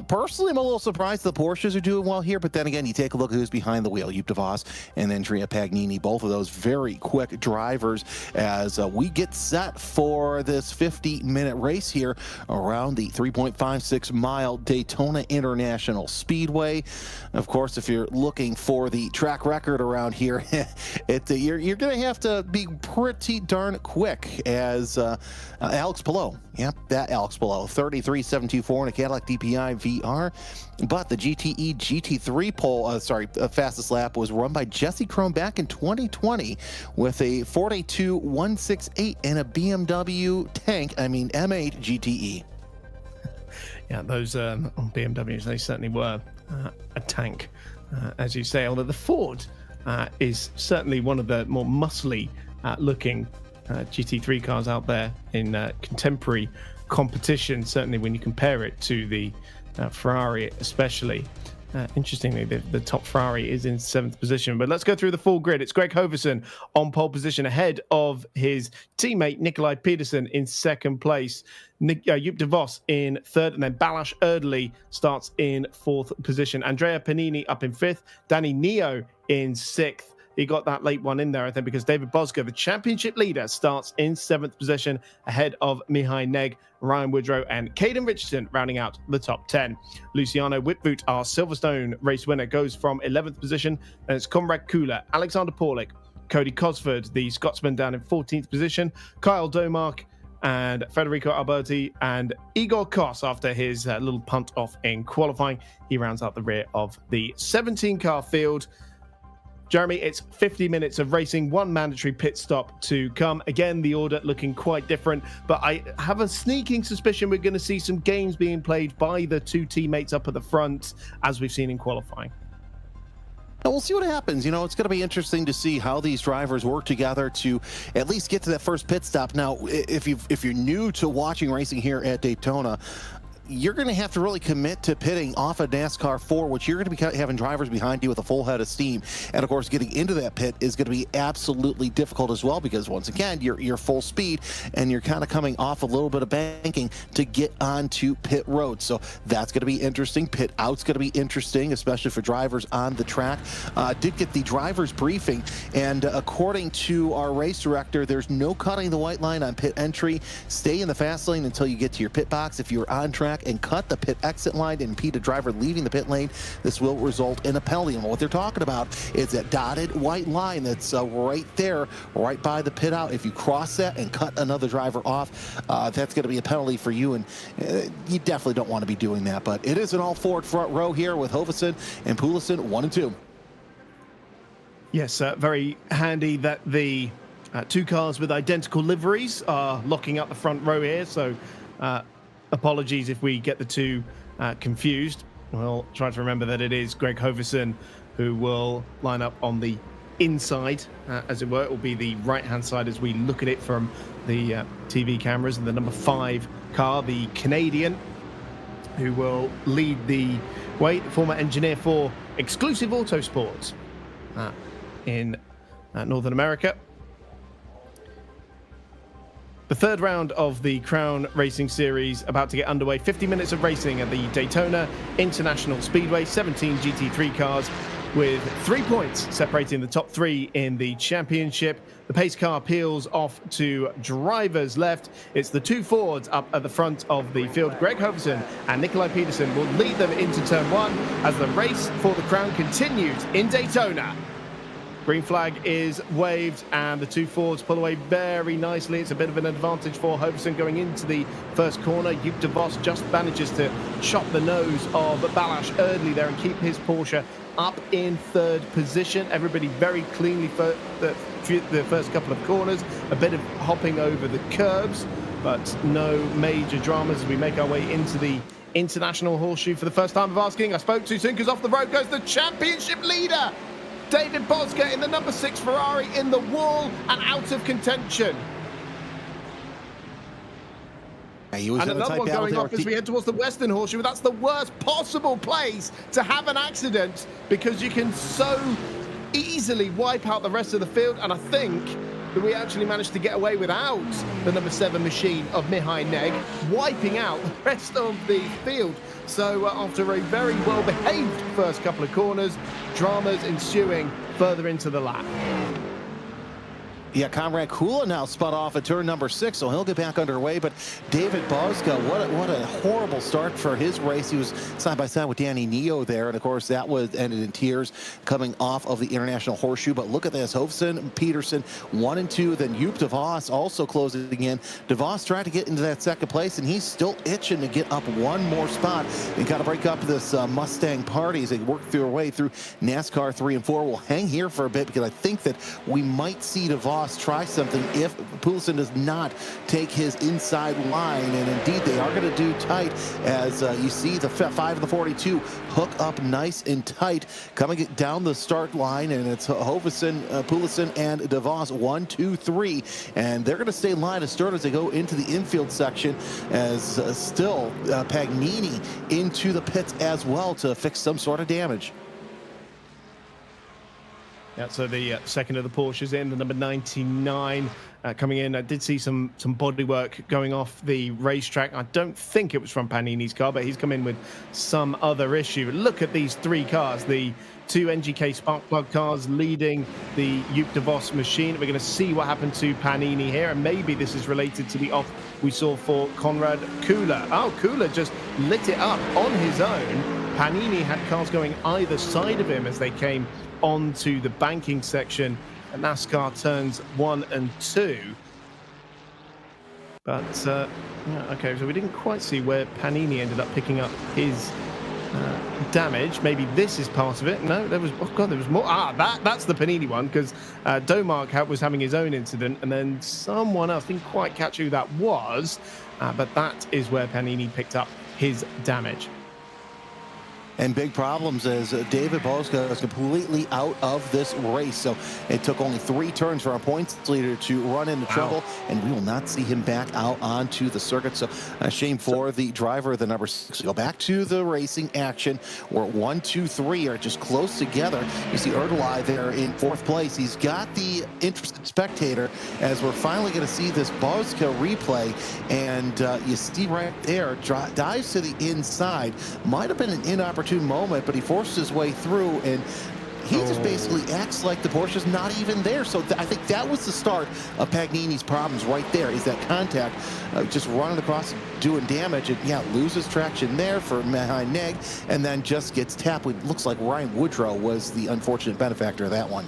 Personally, I'm a little surprised the Porsches are doing well here, but then again, you take a look at who's behind the wheel. Joop de Vos and Andrea Pagnini, both of those very quick drivers as we get set for this 50-minute race here around the 3.56-mile Daytona International Speedway. Of course, if you're looking for the track record around here, you're going to have to be pretty darn quick as Alex Palou. Yep, that Alex Palou, 33.724 in a Cadillac DPI VR. But the GTE GT3 fastest lap was run by Jesse Krohn back in 2020 with a 4.2.168 in a BMW M8 GTE. Yeah, those BMWs, they certainly were a tank, as you say. Although the Ford is certainly one of the more muscly looking GT3 cars out there in contemporary competition, certainly when you compare it to the Ferrari especially. Interestingly, the top Ferrari is in 7th position. But let's go through the full grid. It's Greg Hoverson on pole position ahead of his teammate Nikolai Peterson in 2nd place. Joop de Vos in 3rd, and then Balázs Erdely starts in 4th position. Andrea Panini up in 5th. Danny Neo in 6th. He got that late one in there, I think, because David Bozka, the championship leader, starts in 7th position ahead of Mihai Neg, Ryan Woodrow, and Caden Richardson rounding out the top 10. Luciano Whitvoet, our Silverstone race winner, goes from 11th position, and it's Conrad Kula, Alexander Paulik, Cody Cosford, the Scotsman, down in 14th position, Kyle Domark, and Federico Alberti, and Igor Kos, after his little punt off in qualifying, he rounds out the rear of the 17-car field. Jeremy, it's 50 minutes of racing, 1 mandatory pit stop to come. Again, the order looking quite different, but I have a sneaking suspicion we're going to see some games being played by the 2 teammates up at the front, as we've seen in qualifying. And we'll see what happens. You know, it's going to be interesting to see how these drivers work together to at least get to that first pit stop. Now, if you're new to watching racing here at Daytona, you're going to have to really commit to pitting off of NASCAR 4, which you're going to be having drivers behind you with a full head of steam. And of course, getting into that pit is going to be absolutely difficult as well, because once again, you're full speed and you're kind of coming off a little bit of banking to get onto pit road. So that's going to be interesting. Pit out's going to be interesting, especially for drivers on the track. Did get the driver's briefing, and according to our race director, there's no cutting the white line on pit entry. Stay in the fast lane until you get to your pit box. If you're on track and cut the pit exit line and impede a driver leaving the pit lane, this will result in a penalty. And what they're talking about is that dotted white line that's right there, right by the pit out. If you cross that and cut another driver off, that's going to be a penalty for you, and you definitely don't want to be doing that. But it is an all-Ford front row here with Hoverson and Poulsen 1 and 2. Yes, very handy that the 2 cars with identical liveries are locking up the front row here, so apologies if we get the 2 confused. We'll try to remember that it is Greg Hoverson who will line up on the inside, as it were. It will be the right-hand side as we look at it from the TV cameras. And the number 5 car, the Canadian, who will lead the way, the former engineer for Exclusive Autosports in Northern America. The third round of the Crown Racing Series about to get underway. 50 minutes of racing at the Daytona International Speedway. 17 GT3 cars with 3 points separating the top 3 in the championship. The pace car peels off to driver's left. It's the 2 Fords up at the front of the field. Greg Hoverson and Nikolai Peterson will lead them into turn 1 as the race for the crown continues in Daytona. Green flag is waved and the 2 Fords pull away very nicely. It's a bit of an advantage for Hoverson going into the first corner. Joop de Vos just manages to chop the nose of Balázs Erdely there and keep his Porsche up in 3rd position. Everybody very cleanly for the first couple of corners. A bit of hopping over the curbs, but no major dramas as we make our way into the International Horseshoe for the first time of asking. I spoke too soon because off the road goes the championship leader. David Bosca in the number 6 Ferrari in the wall and out of contention. He was and another one going off as we head towards the Western Horseshoe. That's the worst possible place to have an accident because you can so easily wipe out the rest of the field. And I think that we actually managed to get away without the number 7 machine of Mihai Neg wiping out the rest of the field. So after a very well-behaved first couple of corners, dramas ensuing further into the lap. Yeah, Conrad Kula now spun off at turn number 6, so he'll get back underway. But David Bosca, what a horrible start for his race. He was side by side with Danny Neo there, and of course that was ended in tears coming off of the International Horseshoe. But look at this: Hoverson, Peterson, 1 and 2. Then Joop de Vos also closing in. De Vos tried to get into that 2nd place, and he's still itching to get up 1 more spot. They got to break up this Mustang party as they work their way through NASCAR 3 and 4. We'll hang here for a bit because I think that we might see De Vos try something if Poulsen does not take his inside line, and indeed they are going to do tight as you see the 5 of the 42 hook up nice and tight coming down the start line, and it's Hoverson, Poulsen, and De Vos 1, 2, 3, and they're going to stay in line to start as they go into the infield section as still Pagnini into the pits as well to fix some sort of damage. Yeah, so the second of the Porsches in, the number 99 coming in. I did see some body work going off the racetrack. I don't think it was from Pagnini's car, but he's come in with some other issue. Look at these 3 cars, the 2 NGK spark plug cars leading the Joop de Vos machine. We're going to see what happened to Pagnini here, and maybe this is related to the off we saw for Konrad Kula. Oh, Kula just lit it up on his own. Pagnini had cars going either side of him as they came onto the banking section at NASCAR turns 1 and 2. But yeah, okay, so we didn't quite see where Pagnini ended up picking up his damage. Maybe this is part of it. No, there was, oh god, there was more. That's the Pagnini one, because Domark was having his own incident, and then someone else, didn't quite catch who that was, but that is where Pagnini picked up his damage. And big problems as David Bosca is completely out of this race. So it took only 3 turns for our points leader to run into trouble, and we will not see him back out onto the circuit. So a shame for the driver of the number 6. Go back to the racing action where 1, 2, 3 are just close together. You see Erdely there in 4th place. He's got the interested spectator as we're finally going to see this Bosca replay. And you see right there, dives to the inside. Might have been an inopportune moment, but he forced his way through, and he just basically acts like the Porsche's not even there. So I think that was the start of Pagnini's problems right there, is that contact, just running across, doing damage, and yeah, loses traction there for Mihai Neg, and then just gets tapped. It looks like Ryan Woodrow was the unfortunate benefactor of that one.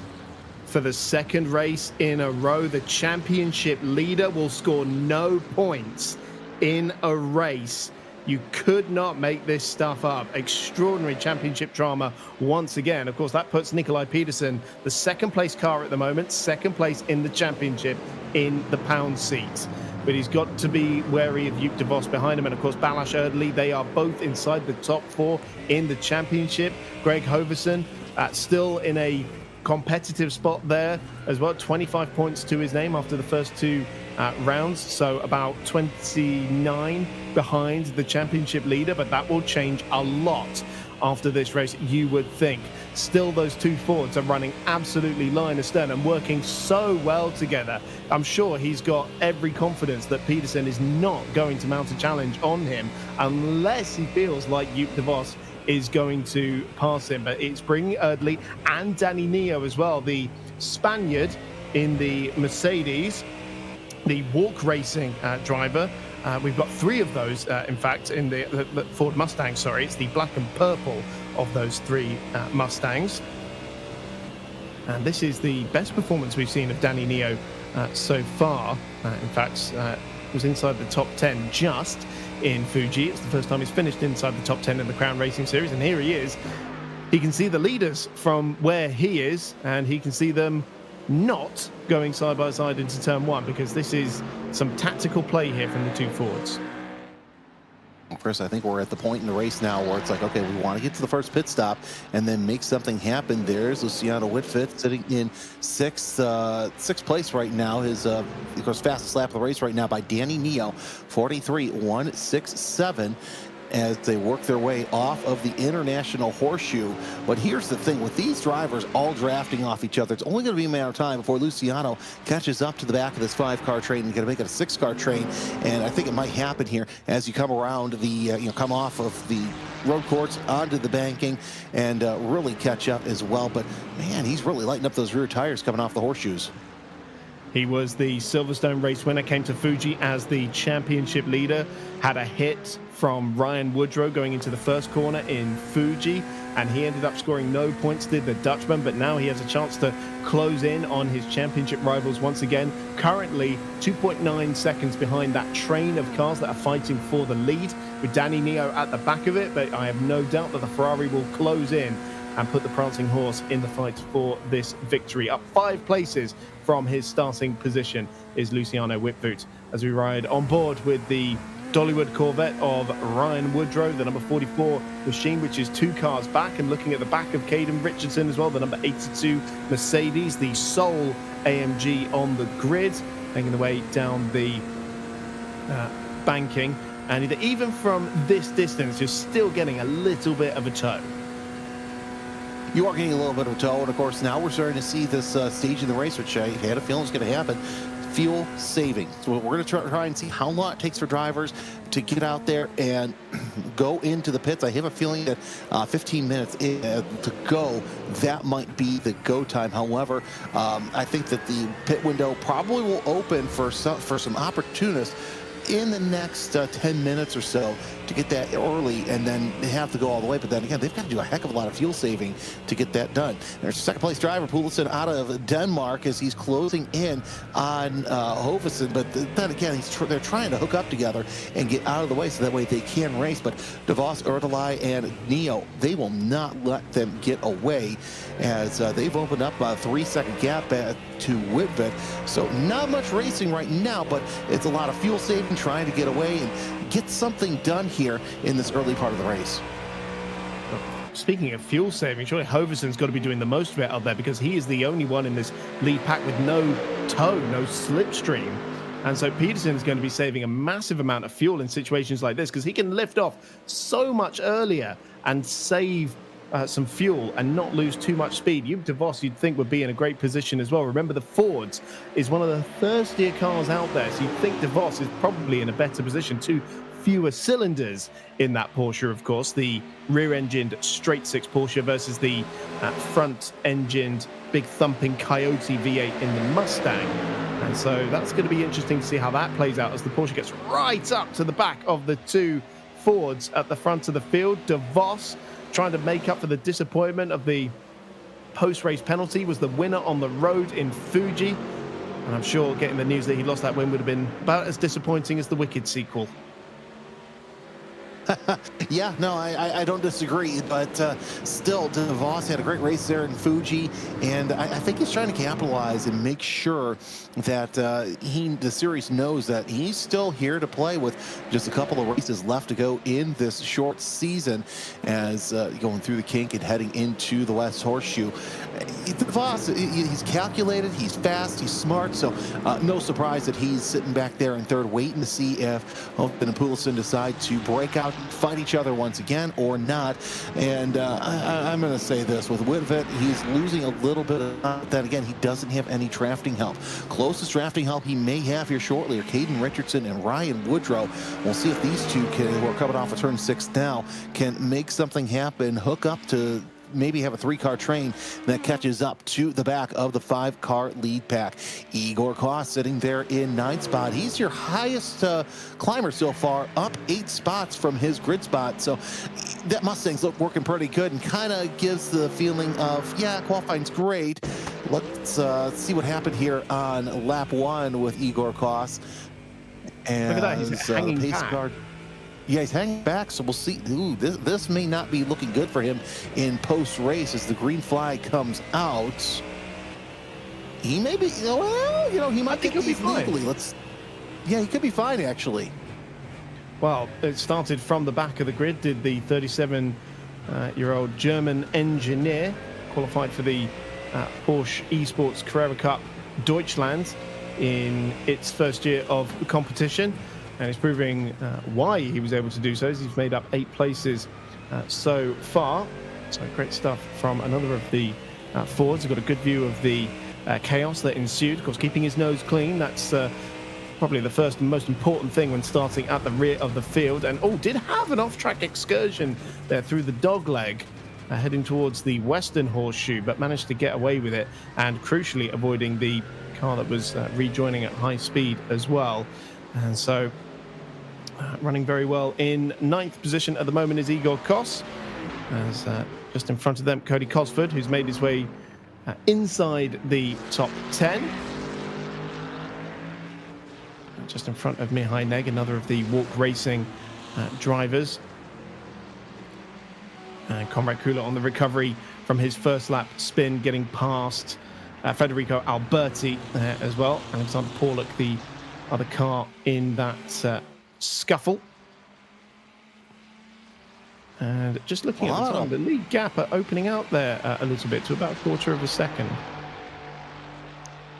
For the 2nd race in a row, the championship leader will score no points in a race. You could not make this stuff up. Extraordinary championship drama once again. Of course, that puts Nikolai Peterson, the 2nd place car at the moment, 2nd place in the championship, in the pound seat. But he's got to be wary of Joop de Vos behind him. And of course, Balázs Erdely, they are both inside the top 4 in the championship. Greg Hoverson still in a competitive spot there as well. 25 points to his name after the first two rounds, so about 29 behind the championship leader, but that will change a lot after this race, you would think. Still, those two Fords are running absolutely line astern and working so well together. I'm sure he's got every confidence that Peterson is not going to mount a challenge on him unless he feels like Yuke de Vos is going to pass him. But it's bringing Erdely and Danny Neo as well, the Spaniard in the Mercedes, the walk racing driver. We've got three of those, in fact, in the Ford Mustang. Sorry, it's the black and purple of those three Mustangs. And this is the best performance we've seen of Danny Neo so far. In fact, was inside the top 10 just in Fuji. It's the first time he's finished inside the top 10 in the Crown Racing Series, and here he is. He can see the leaders from where he is, and he can see them not going side by side into turn one, because this is some tactical play here from the two Fords. Chris, I think we're at the point in the race now where it's like, okay, we want to get to the first pit stop and then make something happen. There's Luciano Whitfield sitting in sixth place right now. His, of course, fastest lap of the race right now by Danny Neo, 43.167. as they work their way off of the International Horseshoe. But here's the thing, with these drivers all drafting off each other, it's only going to be a matter of time before Luciano catches up to the back of this 5-car train and going to make it a 6-car train. And I think it might happen here as you come around the, come off of the road course onto the banking and really catch up as well. But man, he's really lighting up those rear tires coming off the horseshoes. He was the Silverstone race winner, came to Fuji as the championship leader, had a hit from Ryan Woodrow going into the first corner in Fuji, and he ended up scoring no points, did the Dutchman, but now he has a chance to close in on his championship rivals once again. Currently 2.9 seconds behind that train of cars that are fighting for the lead, with Danny Neo at the back of it, but I have no doubt that the Ferrari will close in and put the prancing horse in the fight for this victory. Up 5 places from his starting position is Luciano Whitfield as we ride on board with the Dollywood Corvette of Ryan Woodrow, the number 44 machine, which is 2 cars back, and looking at the back of Caden Richardson as well, the number 82 Mercedes, the sole AMG on the grid, making the way down the banking. And even from this distance, you're still getting a little bit of a tow. You are getting a little bit of a tow, and of course now we're starting to see this stage in the race, which I had a feeling was going to happen. Fuel saving. So we're going to try and see how long it takes for drivers to get out there and go into the pits. I have a feeling that 15 minutes to go, that might be the go time. However, I think that the pit window probably will open for some opportunists in the next 10 minutes or so to get that early, and then they have to go all the way. But then again, they've got to do a heck of a lot of fuel saving to get that done. There's second place driver Poulsen out of Denmark as he's closing in on Hovesen. But then again, they're trying to hook up together and get out of the way so that way they can race. But de Vos, Erdely, and Neo, they will not let them get away as they've opened up a 3-second gap to Whitvet. So not much racing right now, but it's a lot of fuel saving, trying to get away and get something done here in this early part of the race. Speaking of fuel saving, surely Hovesen's got to be doing the most of it out there, because he is the only one in this lead pack with no tow, no slipstream. And so Peterson is going to be saving a massive amount of fuel in situations like this, because he can lift off so much earlier and save some fuel and not lose too much speed. Yuke de Vos, you'd think, would be in a great position as well. Remember, the Fords is one of the thirstier cars out there, so you'd think de Vos is probably in a better position. 2 fewer cylinders in that Porsche, of course, the rear-engined straight-six Porsche versus the front-engined big thumping Coyote V8 in the Mustang. And so that's going to be interesting to see how that plays out as the Porsche gets right up to the back of the 2 Fords at the front of the field. De Vos trying to make up for the disappointment of the post-race penalty, was the winner on the road in Fuji. And I'm sure getting the news that he lost that win would have been about as disappointing as the Wicked sequel. Yeah, no, I don't disagree, but still, DeVos had a great race there in Fuji, and I think he's trying to capitalize and make sure that the series knows that he's still here to play with just a couple of races left to go in this short season, as going through the kink and heading into the West Horseshoe. DeVos, he's calculated, he's fast, he's smart, so no surprise that he's sitting back there in third, waiting to see if Hogan and Poulsen decide to break out and fight each other once again or not. And I'm going to say this, with Whitvet, he's losing a little bit of that. Again, he doesn't have any drafting help. Closest drafting help he may have here shortly are Caden Richardson and Ryan Woodrow. We'll see if these two, who are coming off a turn 6 now, can make something happen, hook up to maybe have a 3-car train that catches up to the back of the 5-car lead pack. Igor Koss sitting there in 9th spot. He's your highest climber so far, up 8 spots from his grid spot. So that Mustang's working pretty good and kind of gives the feeling of, yeah, qualifying's great. Let's see what happened here on lap 1 with Igor Koss. And look at that, he's hanging pace back. guard. Yeah, he's hanging back, so we'll see. Ooh, this may not be looking good for him in post-race as the green flag comes out. He may be, well, he might get these legally. Yeah, he could be fine, actually. Well, it started from the back of the grid, did the 37-year-old German engineer, qualified for the Porsche Esports Carrera Cup Deutschland in its first year of competition. And he's proving why he was able to do so, as he's made up 8 places so far. So great stuff from another of the Fords. He's got a good view of the chaos that ensued. Of course, keeping his nose clean, that's probably the first and most important thing when starting at the rear of the field. And, did have an off-track excursion there through the dogleg, heading towards the Western Horseshoe, but managed to get away with it, and crucially avoiding the car that was rejoining at high speed as well. And so running very well in 9th position at the moment is Igor Koss, as just in front of them Cody Cosford, who's made his way inside the top 10. Just in front of Mihai Neg, another of the Walk Racing drivers. And Conrad Kula on the recovery from his first lap spin, getting past Federico Alberti there as well. Alexander Porlock, the other car in that scuffle. And just looking at the time, the lead gap opening out there a little bit to about a quarter of a second.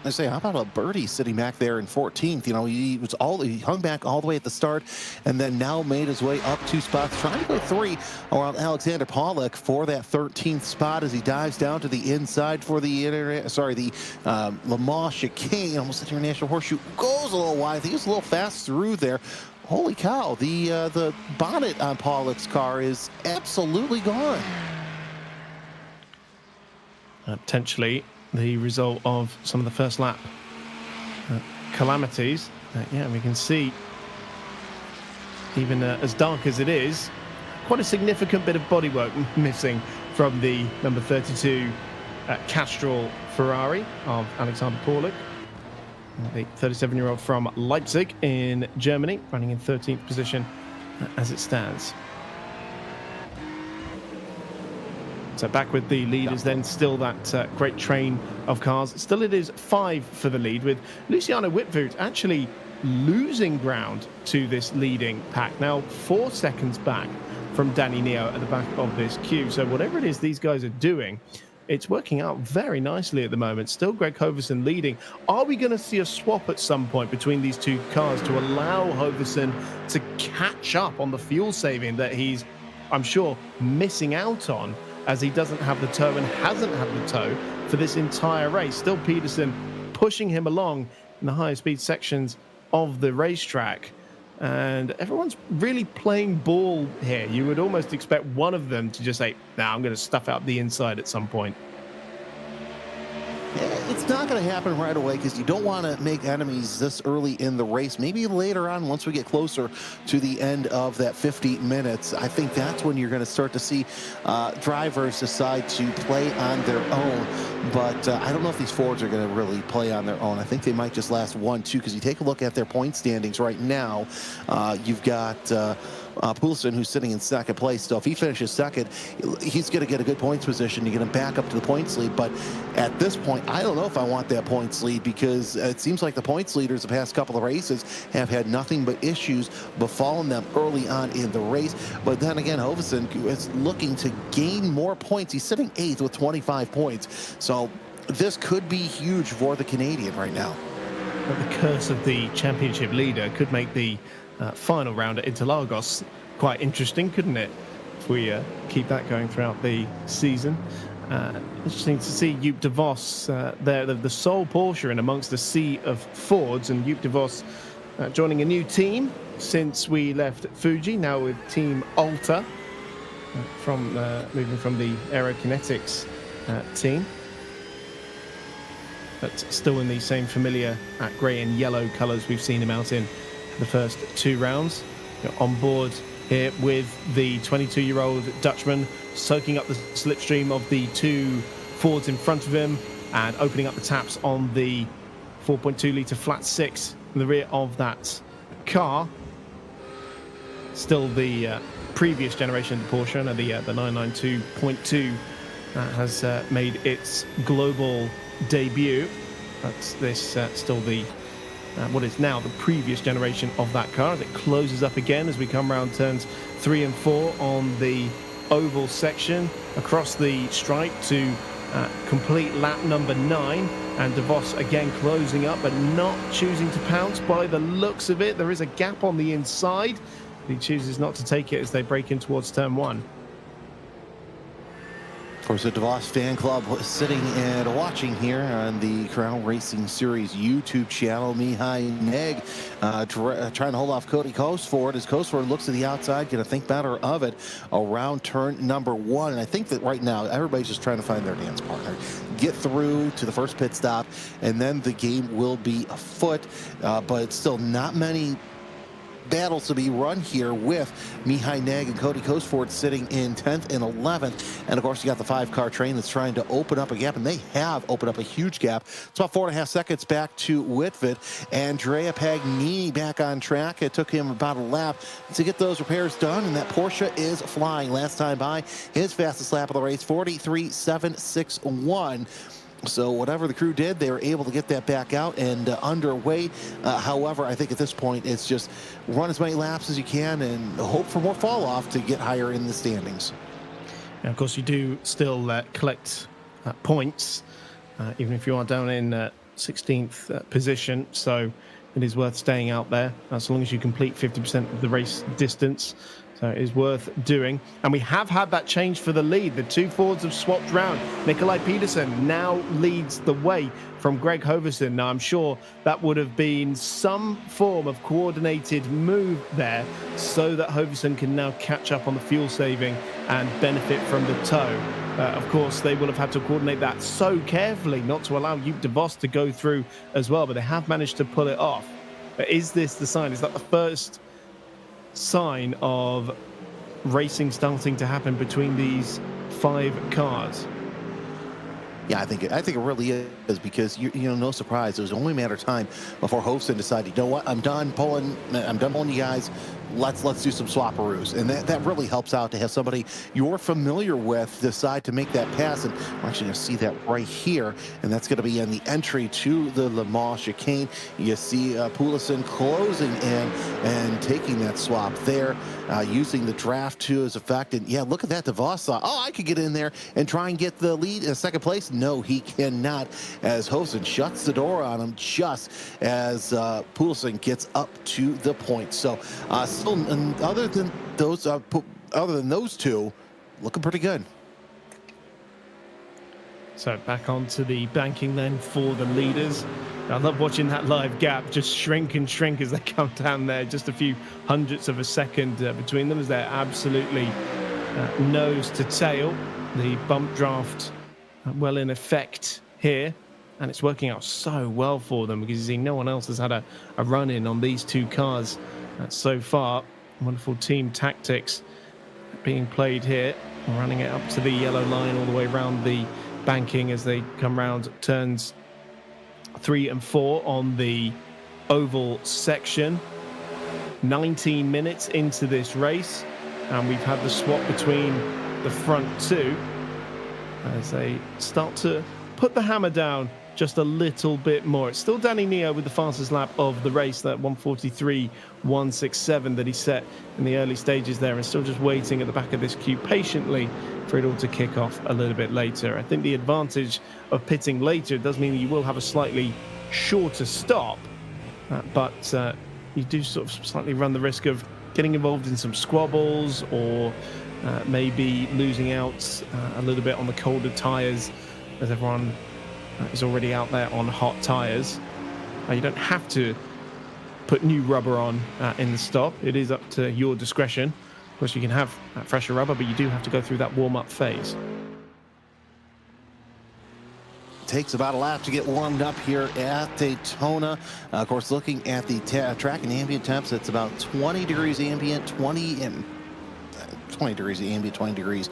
I say, how about Alberti sitting back there in 14th? He hung back all the way at the start, and then now made his way up 2 spots, trying to go 3 around Alexander Pollock for that 13th spot as he dives down to the inside for the Le Mans chicane. Almost the International Horseshoe goes a little wide. I think it's a little fast through there. Holy cow! The bonnet on Pollock's car is absolutely gone. Potentially the result of some of the first lap calamities. Yeah, we can see, even as dark as it is, quite a significant bit of bodywork missing from the number 32 Castrol Ferrari of Alexander Porlock, the 37-year-old from Leipzig in Germany, running in 13th position as it stands. So back with the leaders then, still that great train of cars. Still it is 5 for the lead, with Luciano Whitvoet actually losing ground to this leading pack. Now 4 seconds back from Danny Neo at the back of this queue. So whatever it is these guys are doing, it's working out very nicely at the moment. Still Greg Hoverson leading. Are we going to see a swap at some point between these 2 cars to allow Hoverson to catch up on the fuel saving that he's, I'm sure, missing out on, as he doesn't have the toe and hasn't had the toe for this entire race? Still Peterson pushing him along in the higher speed sections of the racetrack. And everyone's really playing ball here. You would almost expect one of them to just say, nah, I'm going to stuff out the inside at some point. It's not going to happen right away because you don't want to make enemies this early in the race. Maybe later on, once we get closer to the end of that 50 minutes, I think that's when you're going to start to see drivers decide to play on their own. But I don't know if these Fords are going to really play on their own. I think they might just last 1-2, because you take a look at their point standings right now. You've got Poulsen, who's sitting in second place. So if he finishes second, he's going to get a good points position to get him back up to the points lead. But at this point, I don't know if I want that points lead, because it seems like the points leaders the past couple of races have had nothing but issues befalling them early on in the race. But then again, Hovesen is looking to gain more points. He's sitting 8th with 25 points. So this could be huge for the Canadian right now. But the curse of the championship leader could make the final round at Interlagos quite interesting, couldn't it? If we keep that going throughout the season. Interesting to see Joop de Vos there, the sole Porsche in amongst the sea of Fords, and Joop de Vos joining a new team since we left Fuji, now with Team Alta, moving from the Aerokinetics team. But still in the same familiar grey and yellow colours we've seen him out in the first 2 rounds. On board here with the 22-year-old Dutchman, soaking up the slipstream of the 2 Fords in front of him and opening up the taps on the 4.2-litre flat 6 in the rear of that car. Still the previous generation of the Porsche, and the 992.2 has made its global debut. That's this still the what is now the previous generation of that car, as it closes up again as we come around turns 3 and 4 on the oval section across the stripe to complete lap number 9, and de Vos again closing up but not choosing to pounce by the looks of it. There is a gap on the inside. He chooses not to take it as they break in towards turn 1. Of course, the DeVos fan club sitting and watching here on the Crown Racing Series YouTube channel. Mihai Neg trying to hold off Cody Cosford as Cosford looks to the outside, going to think better of it around turn number 1. And I think that right now everybody's just trying to find their dance partner, get through to the first pit stop, and then the game will be afoot. But it's still not many battles to be run here with Mihai Neg and Cody Cosford sitting in 10th and 11th. And of course, you got the 5-car train that's trying to open up a gap, and they have opened up a huge gap. It's about 4.5 seconds back to Whitvid. Andrea Pagnini back on track. It took him about a lap to get those repairs done, and that Porsche is flying. Last time by, his fastest lap of the race, 43.761. So whatever the crew did, they were able to get that back out and underway. However, I think at this point, it's just run as many laps as you can and hope for more fall off to get higher in the standings. And of course, you do still collect points, even if you are down in 16th position. So it is worth staying out there as long as you complete 50% of the race distance. So it is worth doing. And we have had that change for the lead. The 2 Fords have swapped round. Nikolai Peterson now leads the way from Greg Hovesen. Now, I'm sure that would have been some form of coordinated move there so that Hovesen can now catch up on the fuel saving and benefit from the tow. Of course, they will have had to coordinate that so carefully not to allow Joop de Vos to go through as well, but they have managed to pull it off. But is this the sign? Is that the first sign of racing starting to happen between these 5 cars? Yeah, I think it really is, because you know, no surprise, it was only a matter of time before Hovesen decided, you know what, I'm done pulling you guys. Let's do some swapperoos, and that really helps out to have somebody you're familiar with decide to make that pass. And we're actually going to see that right here, and that's going to be on the entry to the Le Mans chicane. You see Poulsen closing in and taking that swap there, using the draft to his effect. And yeah, look at that. DeVos thought, oh, I could get in there and try and get the lead in second place. No, he cannot, as Hovesen shuts the door on him just as Poulsen gets up to the point. So and other than those two, looking pretty good. So back onto the banking then for the leaders. I love watching that live gap just shrink and shrink as they come down there. Just a few hundredths of a second between them as they're absolutely nose to tail. The bump draft well in effect here, and it's working out so well for them because you see no one else has had a run in on these 2 cars so far. Wonderful team tactics being played here, running it up to the yellow line all the way around the banking as they come round turns 3 and 4 on the oval section. 19 minutes into this race, and we've had the swap between the front two as they start to put the hammer down just a little bit more. It's still Danny Neo with the fastest lap of the race, that 1:43.167 that he set in the early stages there, and still just waiting at the back of this queue patiently for it all to kick off a little bit later. I think the advantage of pitting later does mean that you will have a slightly shorter stop, but you do sort of slightly run the risk of getting involved in some squabbles or maybe losing out a little bit on the colder tyres as everyone is already out there on hot tyres. You don't have to put new rubber on in the stop. It is up to your discretion. Of course, you can have fresher rubber, but you do have to go through that warm-up phase. Takes about a lap to get warmed up here at Daytona. Of course, looking at the track and ambient temps, it's about 20 degrees ambient, 20 degrees ambient, 20 degrees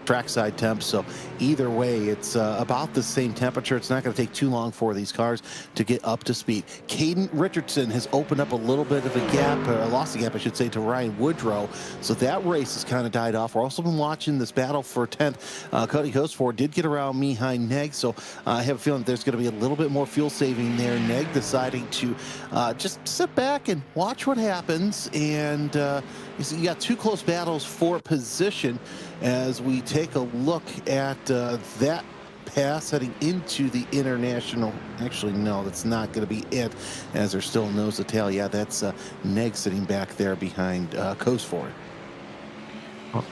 trackside temps. So either way, it's about the same temperature. It's not going to take too long for these cars to get up to speed. Caden Richardson has opened up a little bit of a gap, or lost a gap, I should say, to Ryan Woodrow. So that race has kind of died off. We're also been watching this battle for 10th. Cody Hosford did get around Mihai Neg, so I have a feeling there's going to be a little bit more fuel saving there. Neg deciding to just sit back and watch what happens. And you got two close battles for position as we take a look at that pass heading into the international. Actually, no, that's not going to be it, as there's still nose to tail. Yeah, that's Neg sitting back there behind Cosford. Well,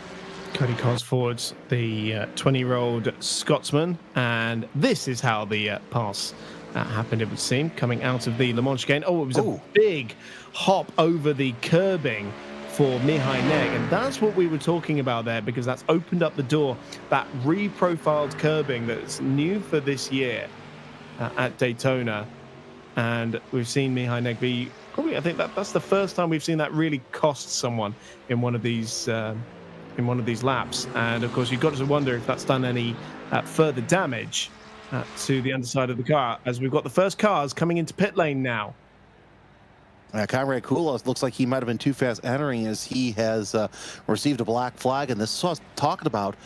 Cody Cosford, the 20-year-old Scotsman, and this is how the pass happened, it would seem, coming out of the Le Mans chicane. Oh, it was a big hop over the curbing for Mihai Neg, and that's what we were talking about there, because that's opened up the door, that reprofiled curbing that's new for this year at Daytona. And we've seen Mihai Neg be probably, I think that's the first time we've seen that really cost someone in one of these laps. And of course, you've got to wonder if that's done any further damage to the underside of the car, as we've got the first cars coming into pit lane now. Conrad Kula looks like he might have been too fast entering, as he has received a black flag. And this is what I was talking about.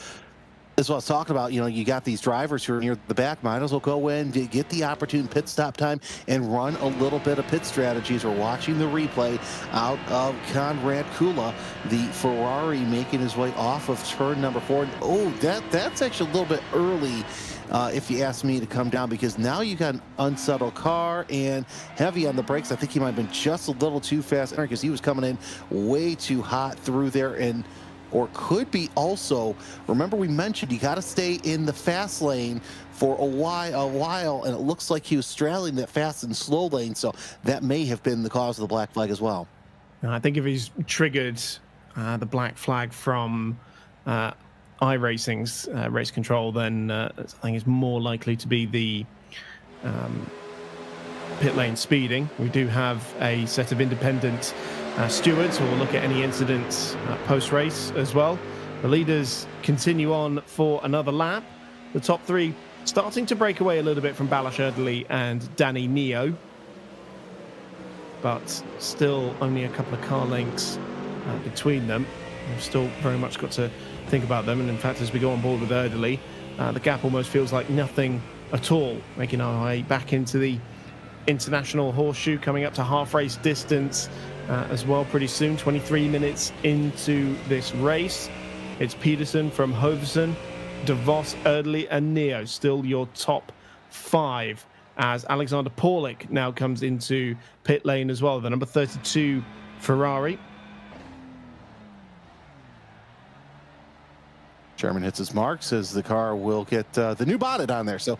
You know, you got these drivers who are near the back, might as well go in, get the opportune pit stop time, and run a little bit of pit strategies. We're watching the replay out of Conrad Kula, the Ferrari, making his way off of turn number 4. Oh, that's actually a little bit early, if you ask me, to come down, because now you got an unsettled car and heavy on the brakes. I think he might have been just a little too fast entering, because he was coming in way too hot through there. And or could be also, remember we mentioned you got to stay in the fast lane for a while, and it looks like he was straddling that fast and slow lane, so that may have been the cause of the black flag as well. I think if he's triggered the black flag from iRacing's race control, then I think it's more likely to be the pit lane speeding. We do have a set of independent stewards who will look at any incidents post-race as well. The leaders continue on for another lap. The top three starting to break away a little bit from Balash Erdely and Danny Neo, but still only a couple of car lengths between them. We've still very much got to think about them, and in fact, as we go on board with Erdely, the gap almost feels like nothing at all, making our way back into the international horseshoe, coming up to half race distance as well pretty soon. 23 minutes into this race, it's Peterson from Hoverson, DeVos, Erdely and Neo still your top 5, as Alexander Paulik now comes into pit lane as well, the number 32 Ferrari. Sherman hits his marks as the car will get the new bonnet on there. So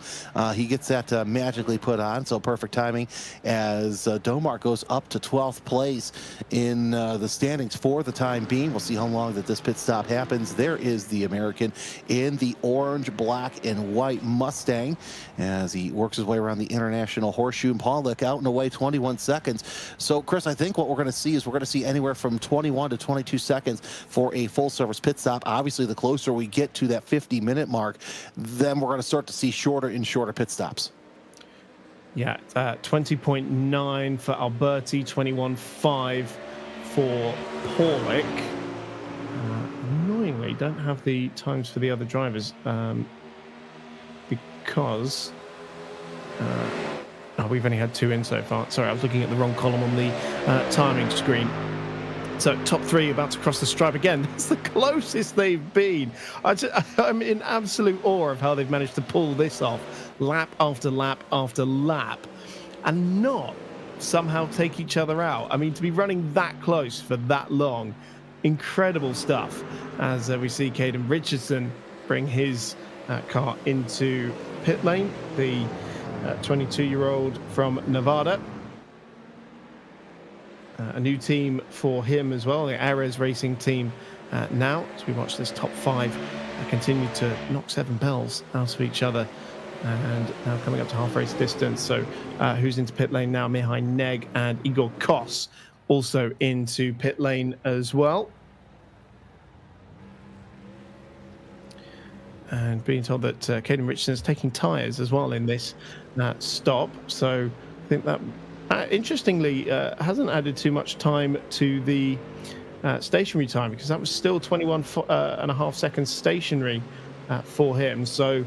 he gets that magically put on. So perfect timing as Domar goes up to 12th place in the standings for the time being. We'll see how long that this pit stop happens. There is the American in the orange, black, and white Mustang as he works his way around the international horseshoe. And Paulik out and away 21 seconds. So, Chris, I think what we're going to see is we're going to see anywhere from 21 to 22 seconds for a full-service pit stop. Obviously, the closer we get to that 50-minute mark, then we're going to start to see shorter and shorter pit stops. Yeah, 20.9 for Alberti, 21.5 for Paulik. Annoyingly, don't have the times for the other drivers because we've only had 2 in so far. Sorry, I was looking at the wrong column on the timing screen. So top 3 about to cross the stripe again. That's the closest they've been. I'm in absolute awe of how they've managed to pull this off lap after lap after lap and not somehow take each other out. I mean, to be running that close for that long, incredible stuff. As we see Caden Richardson bring his car into pit lane, the 22-year-old from Nevada. A new team for him as well, the Ares Racing team now, as we watch this top 5 continue to knock 7 bells out of each other, and now coming up to half race distance. So who's into pit lane now? Mihai Neg and Igor Kos also into pit lane as well. And being told that Caden Richardson is taking tyres as well in this stop. So I think that interestingly, hasn't added too much time to the stationary time, because that was still 21.5 seconds stationary for him. So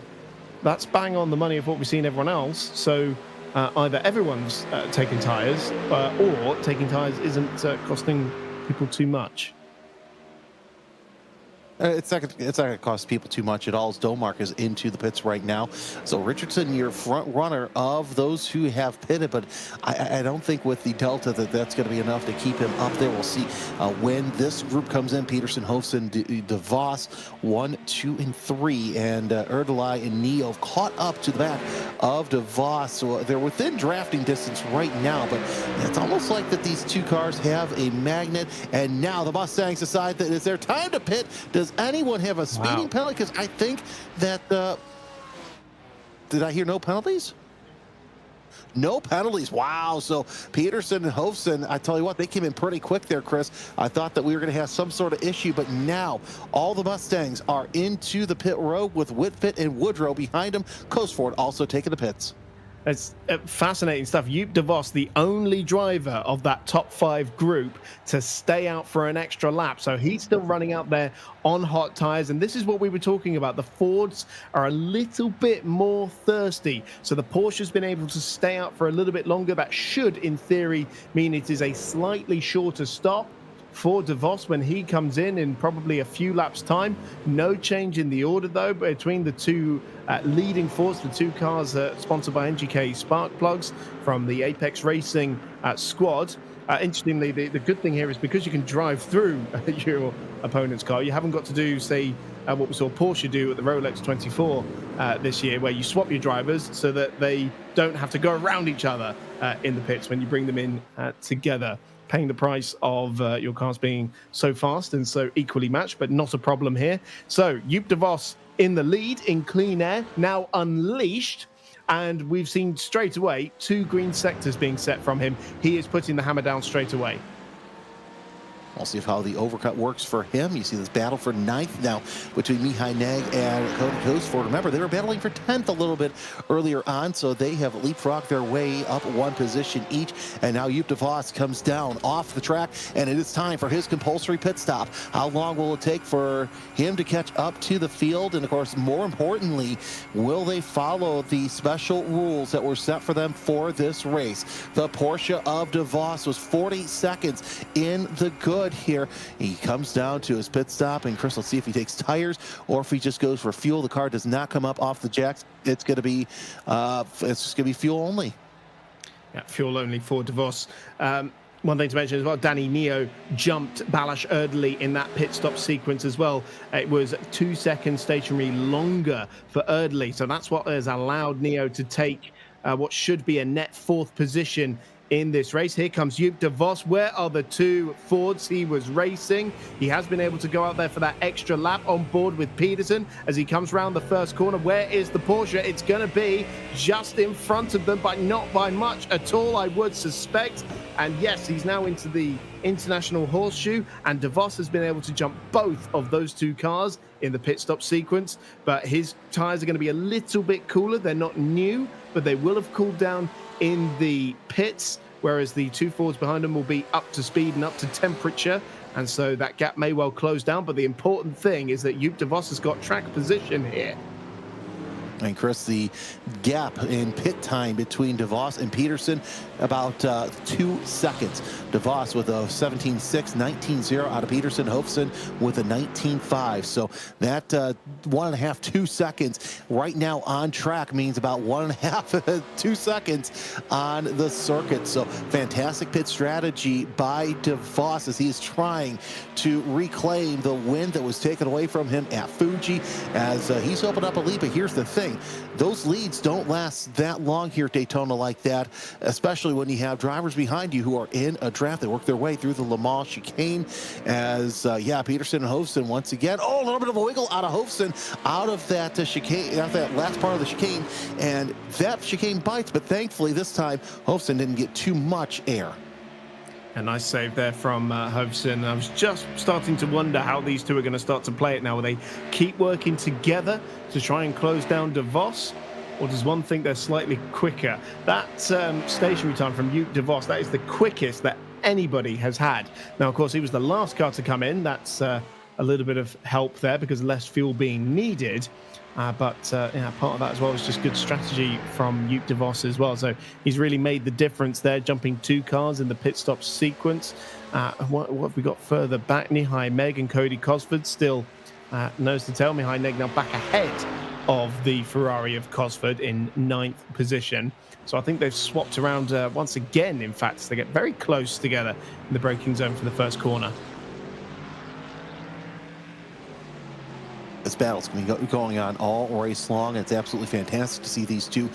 that's bang on the money of what we've seen everyone else. So either everyone's taking tyres or taking tyres isn't costing people too much. It's not going to cost people too much at all, as Domark is into the pits right now. So Richardson, your front runner of those who have pitted, but I don't think with the Delta that's going to be enough to keep him up there. We'll see when this group comes in. Peterson, Hofson, De Vos, 1, 2, and 3, and Erdely and Neo caught up to the back of De Vos. So they're within drafting distance right now, but it's almost like that these 2 cars have a magnet, and now the Mustangs decide that it's their time to pit. Does anyone have a speeding penalty? Because I think that did I hear no penalties? No penalties. Wow. So Peterson and Hofson, I tell you what, they came in pretty quick there, Chris. I thought that we were going to have some sort of issue, but now all the Mustangs are into the pit road with Whitfit and Woodrow behind them. Coastford also taking the pits. It's fascinating stuff. Joop de Vos, the only driver of that top 5 group to stay out for an extra lap. So he's still running out there on hot tyres. And this is what we were talking about. The Fords are a little bit more thirsty. So the Porsche's been able to stay out for a little bit longer. That should, in theory, mean it is a slightly shorter stop for De Vos when he comes in probably a few laps' time. No change in the order, though, between the 2 leading Fords, the 2 cars sponsored by NGK Spark Plugs from the Apex Racing squad. Interestingly, the good thing here is because you can drive through your opponent's car, you haven't got to do, say, what we saw Porsche do at the Rolex 24 this year, where you swap your drivers so that they don't have to go around each other in the pits when you bring them in together. Paying the price of your cars being so fast and so equally matched, but not a problem here. So Joop de Vos in the lead in clean air, now unleashed, and we've seen straight away 2 green sectors being set from him. He is putting the hammer down straight away. We'll see how the overcut works for him. You see this battle for 9th now between Mihai Neg and Cody Coastford. Remember, they were battling for 10th a little bit earlier on, so they have leapfrogged their way up 1 position each. And now Joop de Vos comes down off the track, and it is time for his compulsory pit stop. How long will it take for him to catch up to the field? And, of course, more importantly, will they follow the special rules that were set for them for this race? The Porsche of de Vos was 40 seconds in the good here. He comes down to his pit stop, and Chris, let's see if he takes tires or if he just goes for fuel. The car does not come up off the jacks. It's going to be it's just going to be fuel only. Yeah, fuel only for de Vos. One thing to mention as well, Danny Neo jumped Balázs Erdely in that pit stop sequence as well. It was 2 seconds stationary longer for Erdely, so that's what has allowed Neo to take what should be a net 4th position in this race. Here comes Joop de Vos. Where are the 2 Fords he was racing? He has been able to go out there for that extra lap on board with Peterson as he comes round the first corner. Where is the Porsche? It's going to be just in front of them, but not by much at all, I would suspect. And yes, he's now into the International Horseshoe, and de Vos has been able to jump both of those 2 cars in the pit stop sequence, but his tyres are going to be a little bit cooler. They're not new, but they will have cooled down in the pits, whereas the 2 Fords behind them will be up to speed and up to temperature. And so that gap may well close down. But the important thing is that Joop de Vos has got track position here. And Chris, the gap in pit time between de Vos and Peterson, about 2 seconds. De Vos with a 17.6, 19.0 out of Peterson. Hofson with a 19.5. So that 1.5, 2 seconds right now on track means about 1.5, 2 seconds on the circuit. So fantastic pit strategy by de Vos as he is trying to reclaim the win that was taken away from him at Fuji, as he's opened up a lead. But here's the thing. Those leads don't last that long here at Daytona like that, especially when you have drivers behind you who are in a draft. They work their way through the Le Mans chicane as, Peterson and Hofson once again. Oh, a little bit of a wiggle out of Hofson out of that chicane, out of that last part of the chicane, and that chicane bites, but thankfully this time Hofson didn't get too much air. A nice save there from Hofson. I was just starting to wonder how these two are going to start to play it now. Will they keep working together to try and close down de Vos? Or does one think they're slightly quicker? That stationary time from Joop de Vos, that is the quickest that anybody has had. Now, of course, he was the last car to come in. That's a little bit of help there because less fuel being needed. But part of that as well was just good strategy from Joop de Vos as well. So he's really made the difference there, jumping 2 cars in the pit stop sequence. What have we got further back? Mihai Meg and Cody Cosford still nose to tail. Mihai Meg now back ahead of the Ferrari of Cosford in 9th position. So I think they've swapped around once again, in fact. They get very close together in the braking zone for the first corner. This battle's going to be going on all race long. It's absolutely fantastic to see these two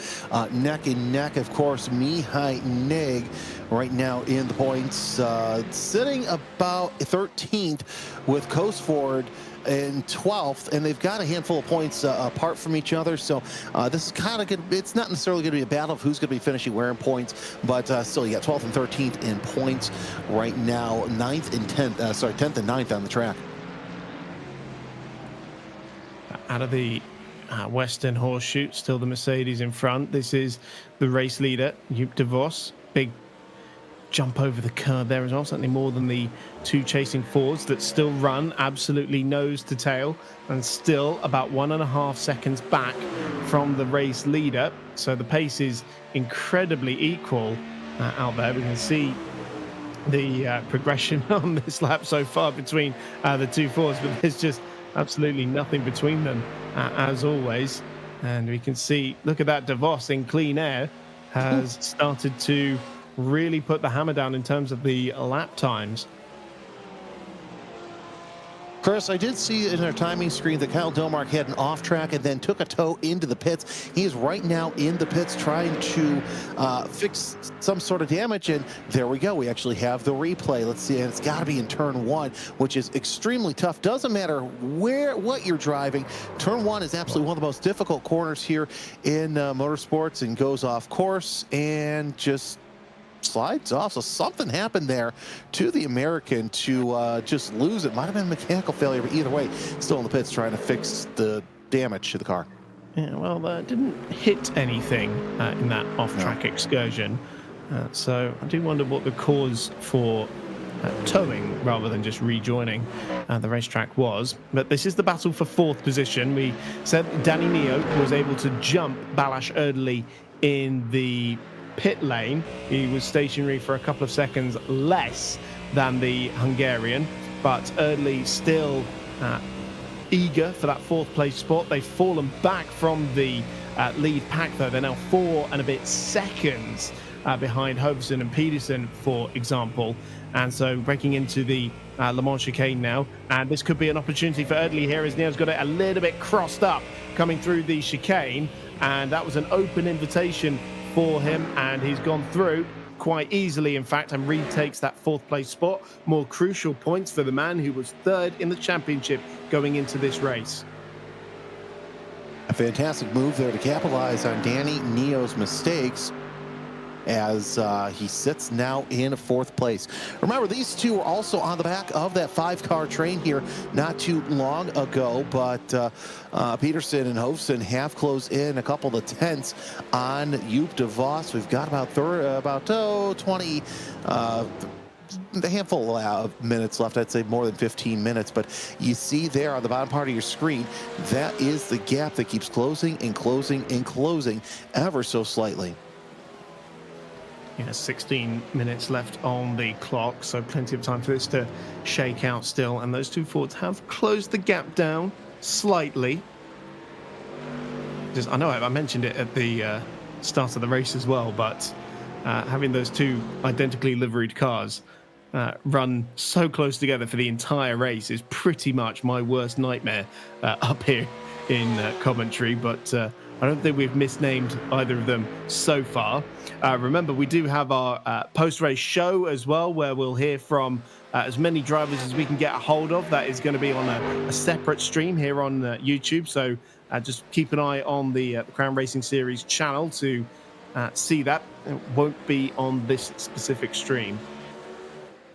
neck and neck. Of course, Mihai Neg right now in the points, sitting about 13th with Cosford in 12th, and they've got a handful of points apart from each other. So this is kind of good. It's not necessarily going to be a battle of who's going to be finishing where in points, but still, you got 12th and 13th in points right now. 9th and 10th, 10th and 9th on the track. Out of the Western Horseshoe, still the Mercedes in front. This is the race leader, Joop de Vos. Big jump over the curb there as well, certainly more than the 2 chasing Fords that still run absolutely nose to tail and still about 1.5 seconds back from the race leader. So the pace is incredibly equal out there. We can see the progression on this lap so far between the 2 Fords, but there's just absolutely nothing between them as always. And we can see, look at that, de Vos in clean air has started to really put the hammer down in terms of the lap times. Chris, I did see in our timing screen that Kyle Domark had an off track and then took a tow into the pits. He is right now in the pits trying to fix some sort of damage, and there we go. We actually have the replay. Let's see, and it's got to be in turn 1, which is extremely tough. Doesn't matter what you're driving. Turn 1 is absolutely one of the most difficult corners here in motorsports, and goes off course and just slides off. So something happened there to the American to just lose it. Might have been a mechanical failure, but either way, still in the pits trying to fix the damage to the car. Yeah, well, didn't hit anything in that off-track excursion. So I do wonder what the cause for towing rather than just rejoining the racetrack was. But this is the battle for 4th position. We said Danny Neo was able to jump Balázs Erdely in the pit lane. He was stationary for a couple of seconds less than the Hungarian, but Erdely still eager for that 4th place spot. They've fallen back from the lead pack though. They're now 4 and a bit seconds behind Hofson and Peterson, for example. And so breaking into the Le Mans chicane now, and this could be an opportunity for Erdely here as Neo's got it a little bit crossed up coming through the chicane, and that was an open invitation for him, and he's gone through quite easily, in fact, and retakes that 4th place spot. More crucial points for the man who was 3rd in the championship going into this race. A fantastic move there to capitalize on Danny Neo's mistakes. as he sits now in 4th place. Remember, these two were also on the back of that 5-car train here not too long ago, but Peterson and Hovsen have closed in a couple of tenths on Joop de Vos. We've got about 20 a handful of minutes left. I'd say more than 15 minutes, but you see there on the bottom part of your screen, that is the gap that keeps closing and closing and closing ever so slightly. Yeah, 16 minutes left on the clock, so plenty of time for this to shake out still, and those two Fords have closed the gap down slightly. I know I mentioned it at the start of the race as well, but having those two identically liveried cars run so close together for the entire race is pretty much my worst nightmare up here in commentary, but I don't think we've misnamed either of them so far. Remember, we do have our post-race show as well, where we'll hear from as many drivers as we can get a hold of. That is going to be on a separate stream here on YouTube, so just keep an eye on the Crown Racing Series channel to see that. It won't be on this specific stream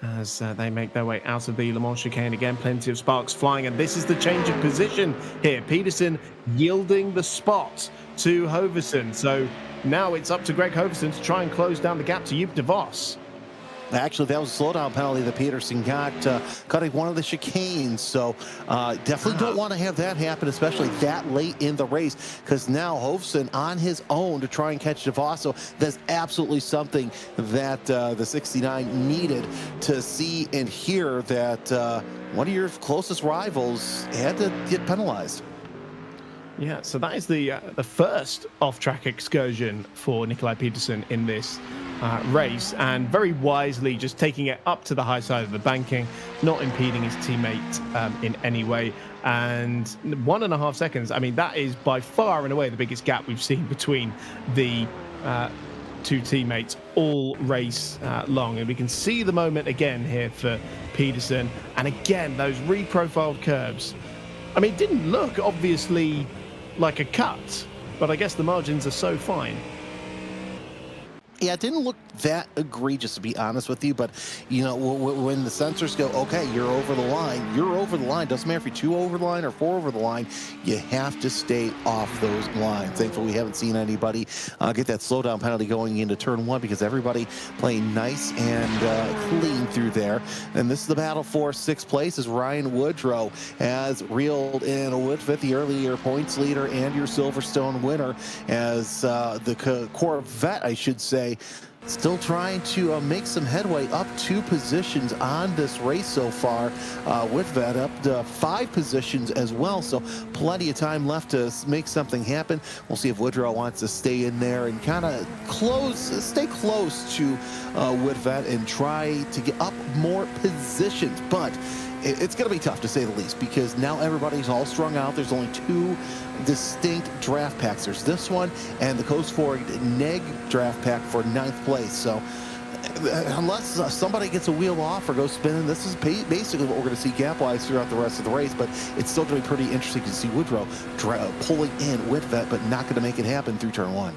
as they make their way out of the Le Mans chicane again. Plenty of sparks flying, and this is the change of position here. Peterson yielding the spot to Hovsen. So now it's up to Greg Hovsen to try and close down the gap to Joop de Vos. Actually, that was a slowdown penalty that Peterson got, cutting one of the chicanes. So definitely don't want to have that happen, especially that late in the race, because now Hovsen on his own to try and catch de Vos. So that's absolutely something that the 69 needed to see and hear, that one of your closest rivals had to get penalized. Yeah, so that is the first off-track excursion for Nikolai Peterson in this race, and very wisely just taking it up to the high side of the banking, not impeding his teammate in any way. And 1.5 seconds, I mean, that is by far and away the biggest gap we've seen between the two teammates all race long. And we can see the moment again here for Peterson, and again those reprofiled curbs. I mean, it didn't look obviously like a cut, but I guess the margins are so fine. Yeah, it didn't look that egregious, to be honest with you, but you know, when the sensors go, okay, you're over the line, you're over the line. Doesn't matter if you're 2 over the line or 4 over the line, you have to stay off those lines. Thankfully, we haven't seen anybody get that slowdown penalty going into turn 1, because everybody playing nice and clean through there. And this is the battle for 6th place, as Ryan Woodrow has reeled in with the earlier points leader and your Silverstone winner, as the Corvette, I should say, still trying to make some headway up 2 positions on this race so far, with that up to 5 positions as well. So plenty of time left to make something happen. We'll see if Woodrow wants to stay in there and kind of stay close to Woodvet and try to get up more positions. But it's going to be tough, to say the least, because now everybody's all strung out. There's only 2 distinct draft packs. There's this one and the Coast Ford Neg draft pack for 9th place. So unless somebody gets a wheel off or goes spinning, this is basically what we're going to see gap-wise throughout the rest of the race. But it's still going to be pretty interesting to see Woodrow pulling in Whitvet, but not going to make it happen through turn 1.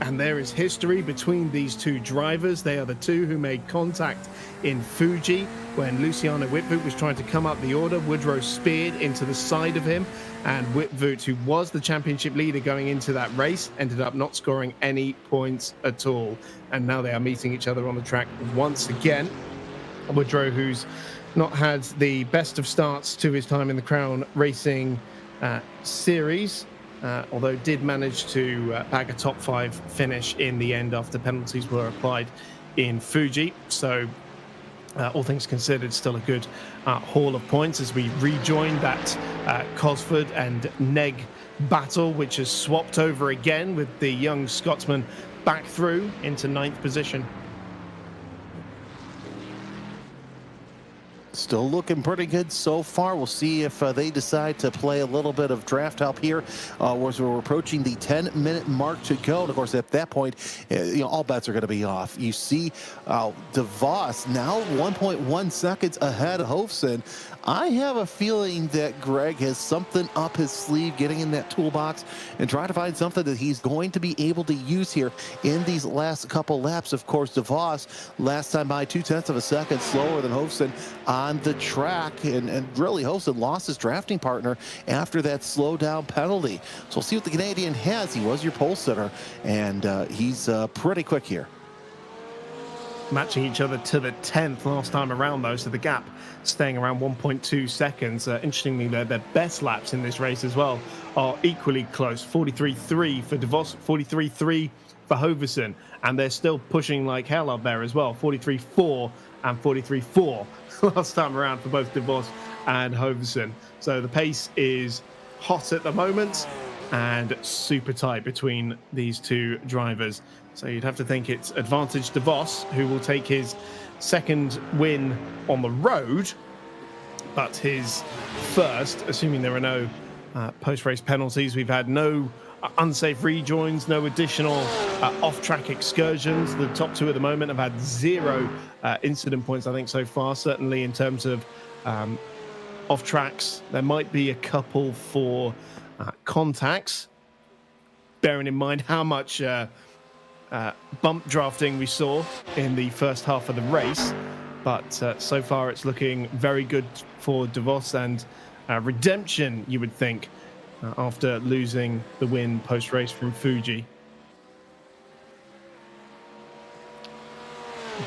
And there is history between these 2 drivers. They are the 2 who made contact in Fuji when Luciano Whitvoet was trying to come up the order. Woodrow speared into the side of him, and Whitvoet, who was the championship leader going into that race, ended up not scoring any points at all. And now they are meeting each other on the track once again. Woodrow, who's not had the best of starts to his time in the Crown Racing Series, although did manage to bag a top 5 finish in the end after penalties were applied in Fuji. So all things considered, still a good haul of points as we rejoin that Cosford and Neg battle, which has swapped over again with the young Scotsman back through into 9th position. Still looking pretty good so far. We'll see if they decide to play a little bit of draft help here as we're approaching the 10-minute mark to go. And of course, at that point, all bets are going to be off. You see DeVos now 1.1 seconds ahead of Hofson. I have a feeling that Greg has something up his sleeve, getting in that toolbox and trying to find something that he's going to be able to use here in these last couple laps. Of course, DeVos last time by 0.2 of a second slower than Hofson on the track, and really Hofson lost his drafting partner after that slow down penalty. So we'll see what the Canadian has. He was your pole sitter, and he's pretty quick here. Matching each other to the 10th last time around, though, so the gap staying around 1.2 seconds. Interestingly, their best laps in this race as well are equally close. 43.3 for DeVos, 43.3 for Hoverson, and they're still pushing like hell up there as well. 43.4 and 43.4 last time around for both DeVos and Hoverson. So the pace is hot at the moment and super tight between these two drivers. So you'd have to think it's advantage DeVos, who will take his second win on the road, but his first, assuming there are no post-race penalties. We've had no unsafe rejoins, no additional off-track excursions. The top two at the moment have had 0 incident points, I think, so far. Certainly in terms of off-tracks, there might be a couple for contacts, bearing in mind how much bump drafting we saw in the first half of the race. But so far it's looking very good for DeVos, and redemption, you would think, after losing the win post-race from Fuji.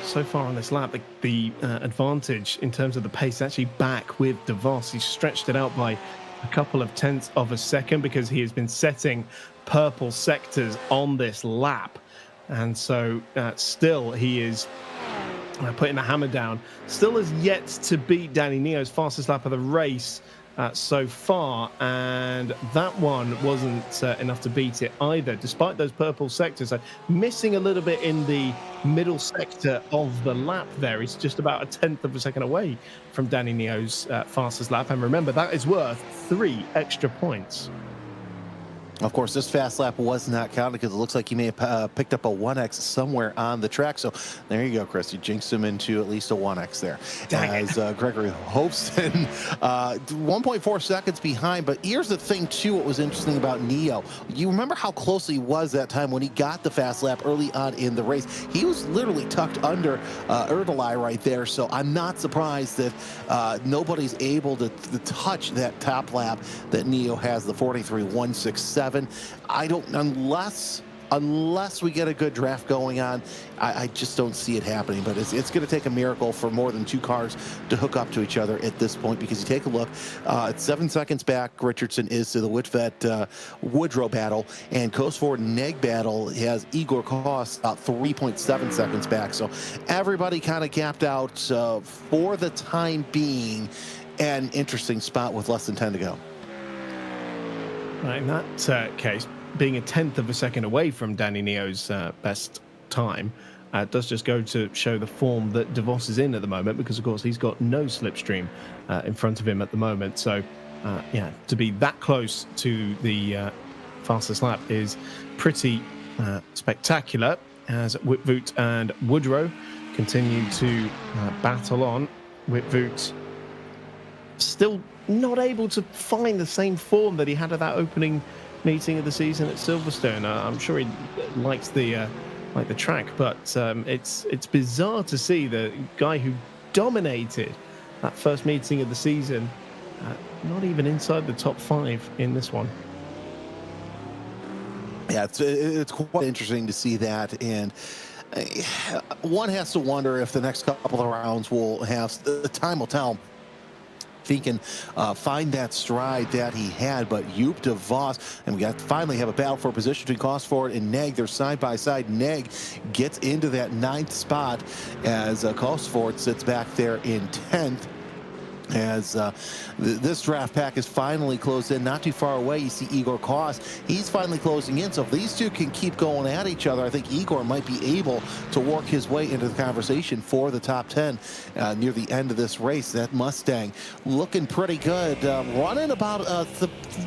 So far on this lap, the advantage in terms of the pace actually back with DeVos. He's stretched it out by a couple of tenths of a second because he has been setting purple sectors on this lap. And so still he is putting the hammer down. Still has yet to beat Danny Neo's fastest lap of the race so far, and that one wasn't enough to beat it either, despite those purple sectors. So missing a little bit in the middle sector of the lap there. He's just about 1/10 of a second away from Danny Neo's fastest lap, and remember, that is worth 3 extra points. Of course, this fast lap was not counted because it looks like he may have picked up a 1X somewhere on the track. So there you go, Chris. You jinxed him into at least a 1X there. As Gregory Hofson, 1.4 seconds behind. But here's the thing, too, what was interesting about Neo. You remember how close he was that time when he got the fast lap early on in the race. He was literally tucked under Erdely right there. So I'm not surprised that nobody's able to touch that top lap that Neo has, the 43.167. I don't, unless we get a good draft going on, I just don't see it happening. But it's going to take a miracle for more than 2 cars to hook up to each other at this point, because you take a look, at 7 seconds back, Richardson is to the Whitvet Woodrow battle, and Cosford Neg battle has Igor Koss about 3.7 seconds back. So everybody kind of capped out for the time being. An interesting spot with less than 10 to go. Right, in that case, being 1/10 of a second away from Danny Neo's best time does just go to show the form that DeVos is in at the moment, because, of course, he's got no slipstream in front of him at the moment. So, yeah, to be that close to the fastest lap is pretty spectacular, as Whitvoot and Woodrow continue to battle on. Whitvoot still not able to find the same form that he had at that opening meeting of the season at Silverstone. I'm sure he likes the track, but it's bizarre to see the guy who dominated that first meeting of the season not even inside the top 5 in this one. Yeah, it's quite interesting to see that, and one has to wonder if the next couple of rounds will have, the time will tell if he can find that stride that he had. But Joop DeVos, and we got finally have a battle for position between Cosford and Neg. They're side by side. Neg gets into that 9th spot as Cosford sits back there in 10th. as this draft pack is finally closed in. Not too far away, you see Igor Kos. He's finally closing in. So if these two can keep going at each other, I think Igor might be able to work his way into the conversation for the top 10 near the end of this race. That Mustang looking pretty good. Running about a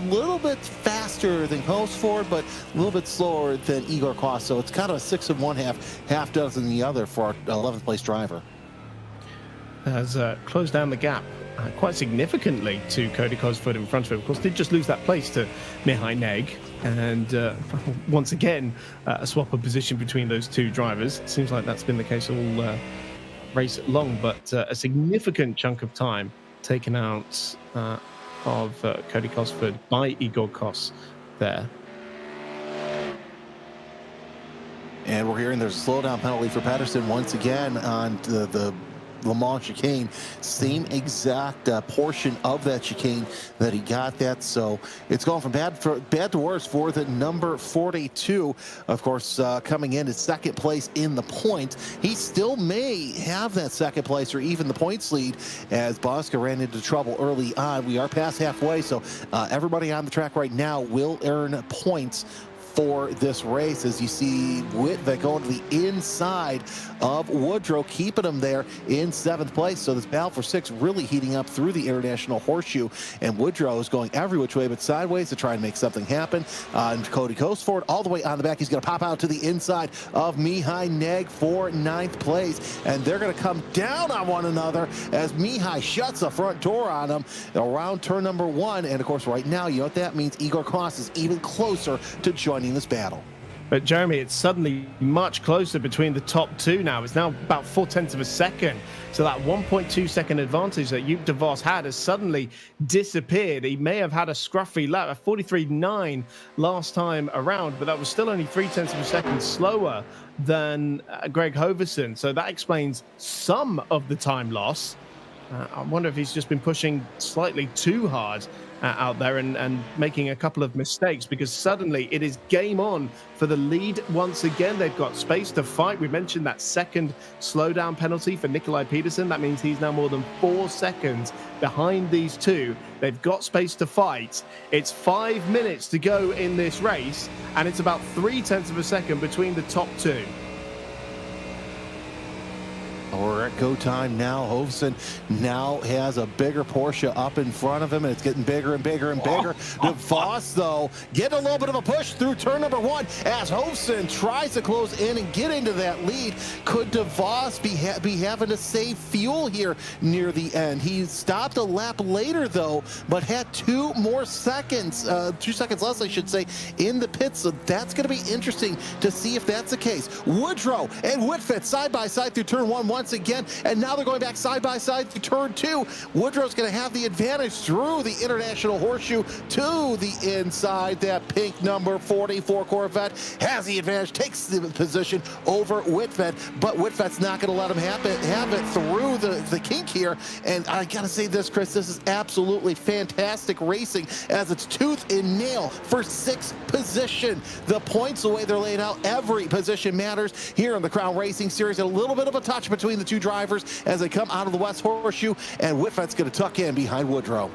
little bit faster than Hosford, but a little bit slower than Igor Kos. So it's kind of a 6 of one, half dozen the other for our 11th place driver. Has closed down the gap quite significantly to Cody Cosford in front of him. Of course, did just lose that place to Mihai Neg, and once again, a swap of position between those two drivers. Seems like that's been the case all race long, but a significant chunk of time taken out of Cody Cosford by Igor Kos there. And we're hearing there's a slowdown penalty for Pedersen once again on the Le Mans chicane. Same exact portion of that chicane that he got that. So it's going from bad to worse for the number 42. Of course, coming in at second place in the point. He still may have that second place or even the points lead as Bosca ran into trouble early on. We are past halfway, so everybody on the track right now will earn points for this race, as you see Whitvet going to the inside of Woodrow, keeping him there in 7th place. So this battle for 6 really heating up through the International Horseshoe, and Woodrow is going every which way but sideways to try and make something happen. And Cody Cosford all the way on the back. He's going to pop out to the inside of Mihai Neg for 9th place, and they're going to come down on one another as Mihai shuts the front door on him around turn number 1. And of course, right now, you know what that means? Igor Kos is even closer to joining this battle. But Jeremy, it's suddenly much closer between the top two now. It's now about 0.4 of a second. So that 1.2 second advantage that Joop de Vos had has suddenly disappeared. He may have had a scruffy lap, a 43.9 last time around, but that was still only 0.3 of a second slower than Greg Hoverson. So that explains some of the time loss. I wonder if he's just been pushing slightly too hard out there and making a couple of mistakes, because suddenly it is game on for the lead once again. They've got space to fight. We mentioned that second slowdown penalty for Nikolai Peterson. That means he's now more than 4 seconds behind these two. They've got space to fight. It's 5 minutes to go in this race, and it's about 0.3 of a second between the top two. We're at go time now. Hovsen now has a bigger Porsche up in front of him, and it's getting bigger and bigger and bigger. De Vos, though, getting a little bit of a push through turn number 1 as Hovsen tries to close in and get into that lead. Could De Vos be having to save fuel here near the end? He stopped a lap later, though, but had 2 more seconds, 2 seconds less, I should say, in the pits. So that's going to be interesting to see if that's the case. Woodrow and Whitfit side by side through turn 1 once again, and now they're going back side by side to turn 2. Woodrow's going to have the advantage through the International Horseshoe to the inside. That pink number 44 Corvette has the advantage, takes the position over Whitfett, but Whitfett's not going to let him have it through the kink here. And I got to say this, Chris, this is absolutely fantastic racing, as it's tooth and nail for 6th position. The points, the way they're laid out, every position matters here in the Crown Racing Series. A little bit of a touch between the two drivers as they come out of the West Horseshoe, and Whitfett's going to tuck in behind Woodrow.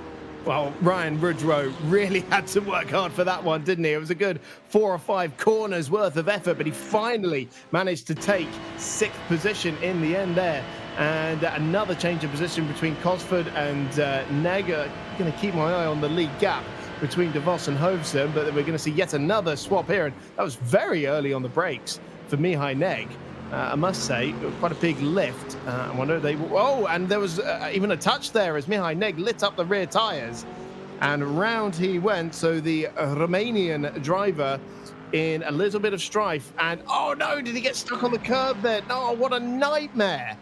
Well, Ryan Woodrow really had to work hard for that one, didn't he? It was a good 4 or 5 corners worth of effort, but he finally managed to take 6th position in the end there. And another change of position between Cosford and Neg. Going to keep my eye on the lead gap between De Vos and Hovsen, but we're going to see yet another swap here. And that was very early on the brakes for Mihai Neg. I must say, quite a big lift. I wonder if they... Oh, and there was even a touch there as Mihai Neg lit up the rear tyres. And round he went. So the Romanian driver in a little bit of strife. And, oh no, did he get stuck on the curb there? No, what a nightmare.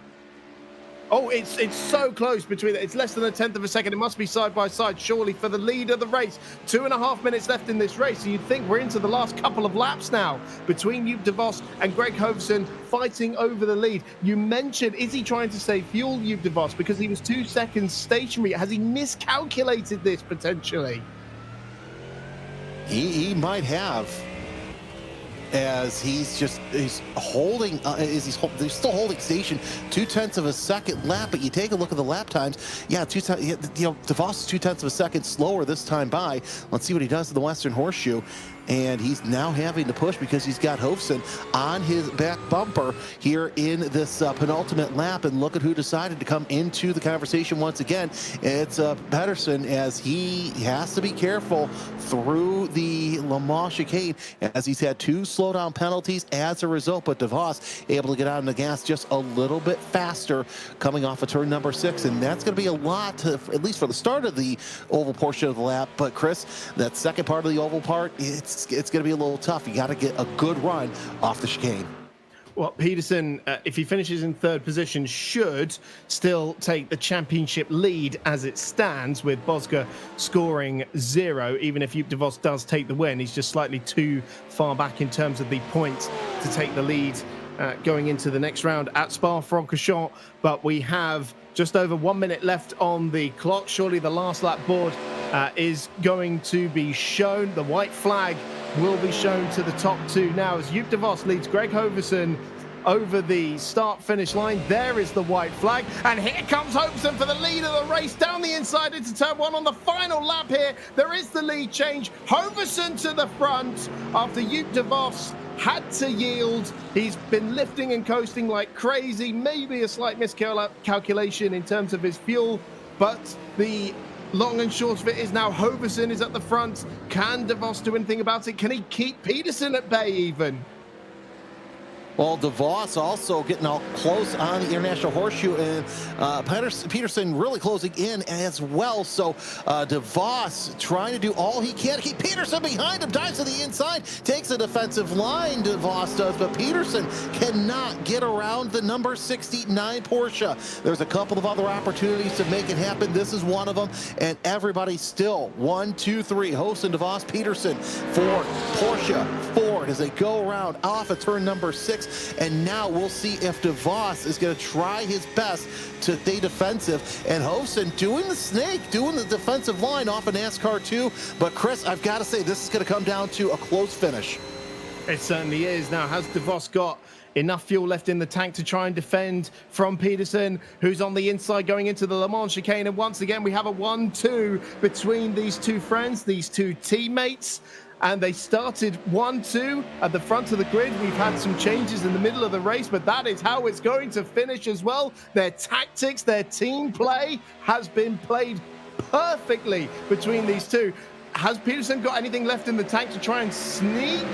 Oh, it's so close between... It's less than 1/10 of a second. It must be side by side, surely, for the lead of the race. 2.5 minutes left in this race. So you'd think we're into the last couple of laps now between Joop de Vos and Greg Hoverson fighting over the lead. You mentioned, is he trying to save fuel, Joop de Vos, because he was 2 seconds stationary? Has he miscalculated this potentially? He might have. as he's holding, he's still holding station, 0.2 of a second lap. But you take a look at the lap times. Yeah, DeVos is 0.2 of a second slower this time by. Let's see what he does to the Western Horseshoe. And he's now having to push because he's got Hofsson on his back bumper here in this penultimate lap. And look at who decided to come into the conversation once again. It's Pedersen, as he has to be careful through the Le Mans chicane, as he's had 2 slowdown penalties as a result. But DeVos able to get out on the gas just a little bit faster coming off of turn number 6. And that's going to be a lot, at least for the start of the oval portion of the lap. But Chris, that second part of the oval part, it's going to be a little tough. You got to get a good run off the chicane. Well, Pedersen, if he finishes in 3rd position, should still take the championship lead as it stands, with Bosca scoring 0. Even if Joop de Vos does take the win, he's just slightly too far back in terms of the points to take the lead going into the next round at Spa-Francorchamps. But we have just over 1 minute left on the clock. Surely the last lap board is going to be shown. The white flag will be shown to the top 2 now as Joop de Vos leads Greg Hofsson over the start-finish line. There is the white flag, and here comes Hofsson for the lead of the race down the inside into turn 1 on the final lap here. There is the lead change. Hofsson to the front after Joop de Vos had to yield. He's been lifting and coasting like crazy. Maybe a slight miscalculation in terms of his fuel, but the long and short of it is now Hofsson is at the front. Can de Vos do anything about it? Can he keep Pedersen at bay even? Well, de Vos also getting all close on the International Horseshoe, and Pedersen really closing in as well. So de Vos trying to do all he can to keep Pedersen behind him, dives to the inside, takes a defensive line, de Vos does, but Pedersen cannot get around the number 69 Porsche. There's a couple of other opportunities to make it happen. This is one of them, and everybody still 1, 2, 3. Hofsson, de Vos, Pedersen, Ford, Porsche, Ford as they go around off of turn number 6. And now we'll see if de Vos is going to try his best to stay defensive. And Hofsson doing the snake, doing the defensive line off of NASCAR 2. But Chris, I've got to say, this is going to come down to a close finish. It certainly is. Now, has de Vos got enough fuel left in the tank to try and defend from Pedersen, who's on the inside going into the Le Mans chicane? And once again, we have a 1-2 between these two friends, these two teammates. And they started 1-2 at the front of the grid. We've had some changes in the middle of the race, but that is how it's going to finish as well. Their tactics, their team play has been played perfectly between these two. Has Pedersen got anything left in the tank to try and sneak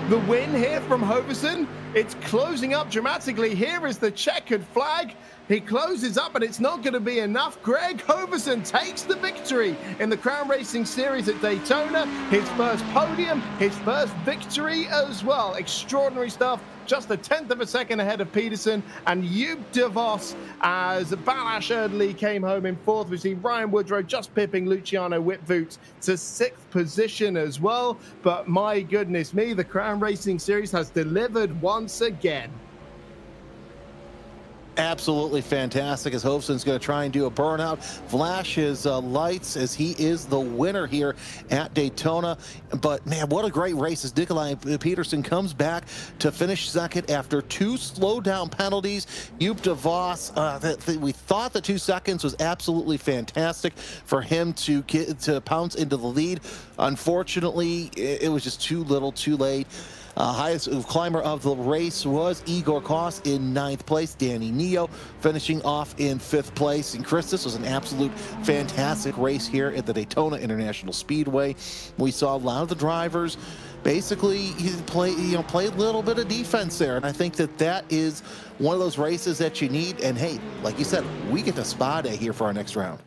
the win here from Hofsson? It's closing up dramatically. Here is the checkered flag. He closes up, but it's not going to be enough. Greg Hofsson takes the victory in the Crown Racing Series at Daytona. His first podium, his first victory as well. Extraordinary stuff. Just 1/10 of a second ahead of Pedersen and Joop de Vos, as Balash Erdely came home in 4th. We see Ryan Woodrow just pipping Luciano Whitvoot to 6th position as well. But my goodness me, the Crown Racing Series has delivered once again. Absolutely fantastic, as Hofsson's going to try and do a burnout, flash his lights, as he is the winner here at Daytona. But man, what a great race as Nikolai Pedersen comes back to finish 2nd after 2 slowdown penalties. Joop de Vos, we thought the 2 seconds was absolutely fantastic for him to get to pounce into the lead. Unfortunately, it was just too little, too late. Highest climber of the race was Igor Koss in 9th place. Danny Neo finishing off in 5th place. And Chris, this was an absolute fantastic race here at the Daytona International Speedway. We saw a lot of the drivers basically play a little bit of defense there, and I think that is one of those races that you need. And hey, like you said, we get to Spa Day here for our next round.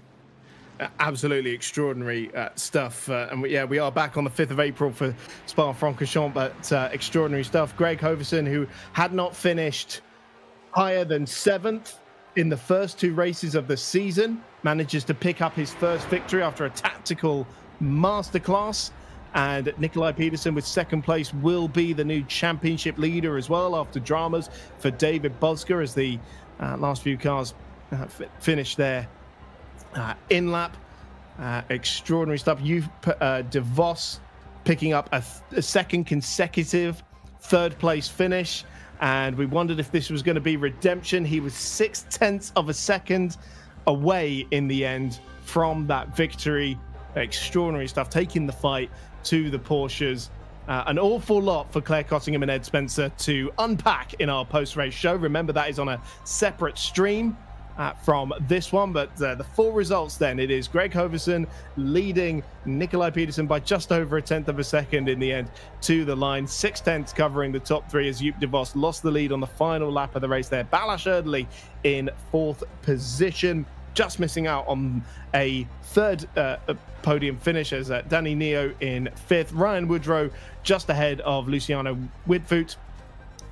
Absolutely extraordinary stuff. And we are back on the 5th of April for Spa-Francorchamps, but extraordinary stuff. Greg Hofsson, who had not finished higher than 7th in the first 2 races of the season, manages to pick up his first victory after a tactical masterclass. And Nikolai Pedersen with 2nd place will be the new championship leader as well, after dramas for David Bosca as the last few cars finish their in lap. Extraordinary stuff. De Vos picking up a 2nd consecutive third place finish, and we wondered if this was going to be redemption. He was 0.6 of a second away in the end from that victory. Extraordinary stuff, taking the fight to the Porsches. An awful lot for Claire Cottingham and Ed Spencer to unpack in our post-race show. Remember, that is on a separate stream from this one, but the full results then, it is Greg Hoverson leading Nikolai Peterson by just over 1/10 of a second in the end to the line. 6/10 covering the top three as Joop de Vos lost the lead on the final lap of the race there. Balash Erdely in 4th position, just missing out on a third podium finish as Danny Neo in 5th. Ryan Woodrow just ahead of Luciano Whitfoot.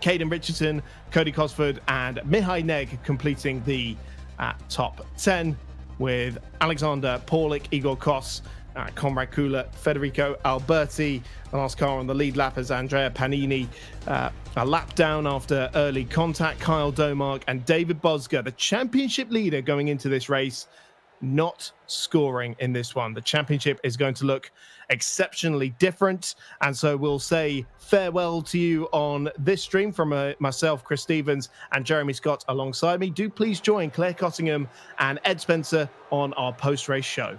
Caden Richardson, Cody Cosford, and Mihai Neg completing the top 10, with Alexander Paulik, Igor Kos, Conrad Kula, Federico Alberti, last car on the lead lap as Andrea Panini a lap down after early contact. Kyle Domark and David Bosger, the championship leader going into this race, not scoring in this one. The championship is going to look exceptionally different, and so we'll say farewell to you on this stream from myself, Chris Stevens, and Jeremy Scott alongside me. Do please join Claire Cottingham and Ed Spencer on our post-race show.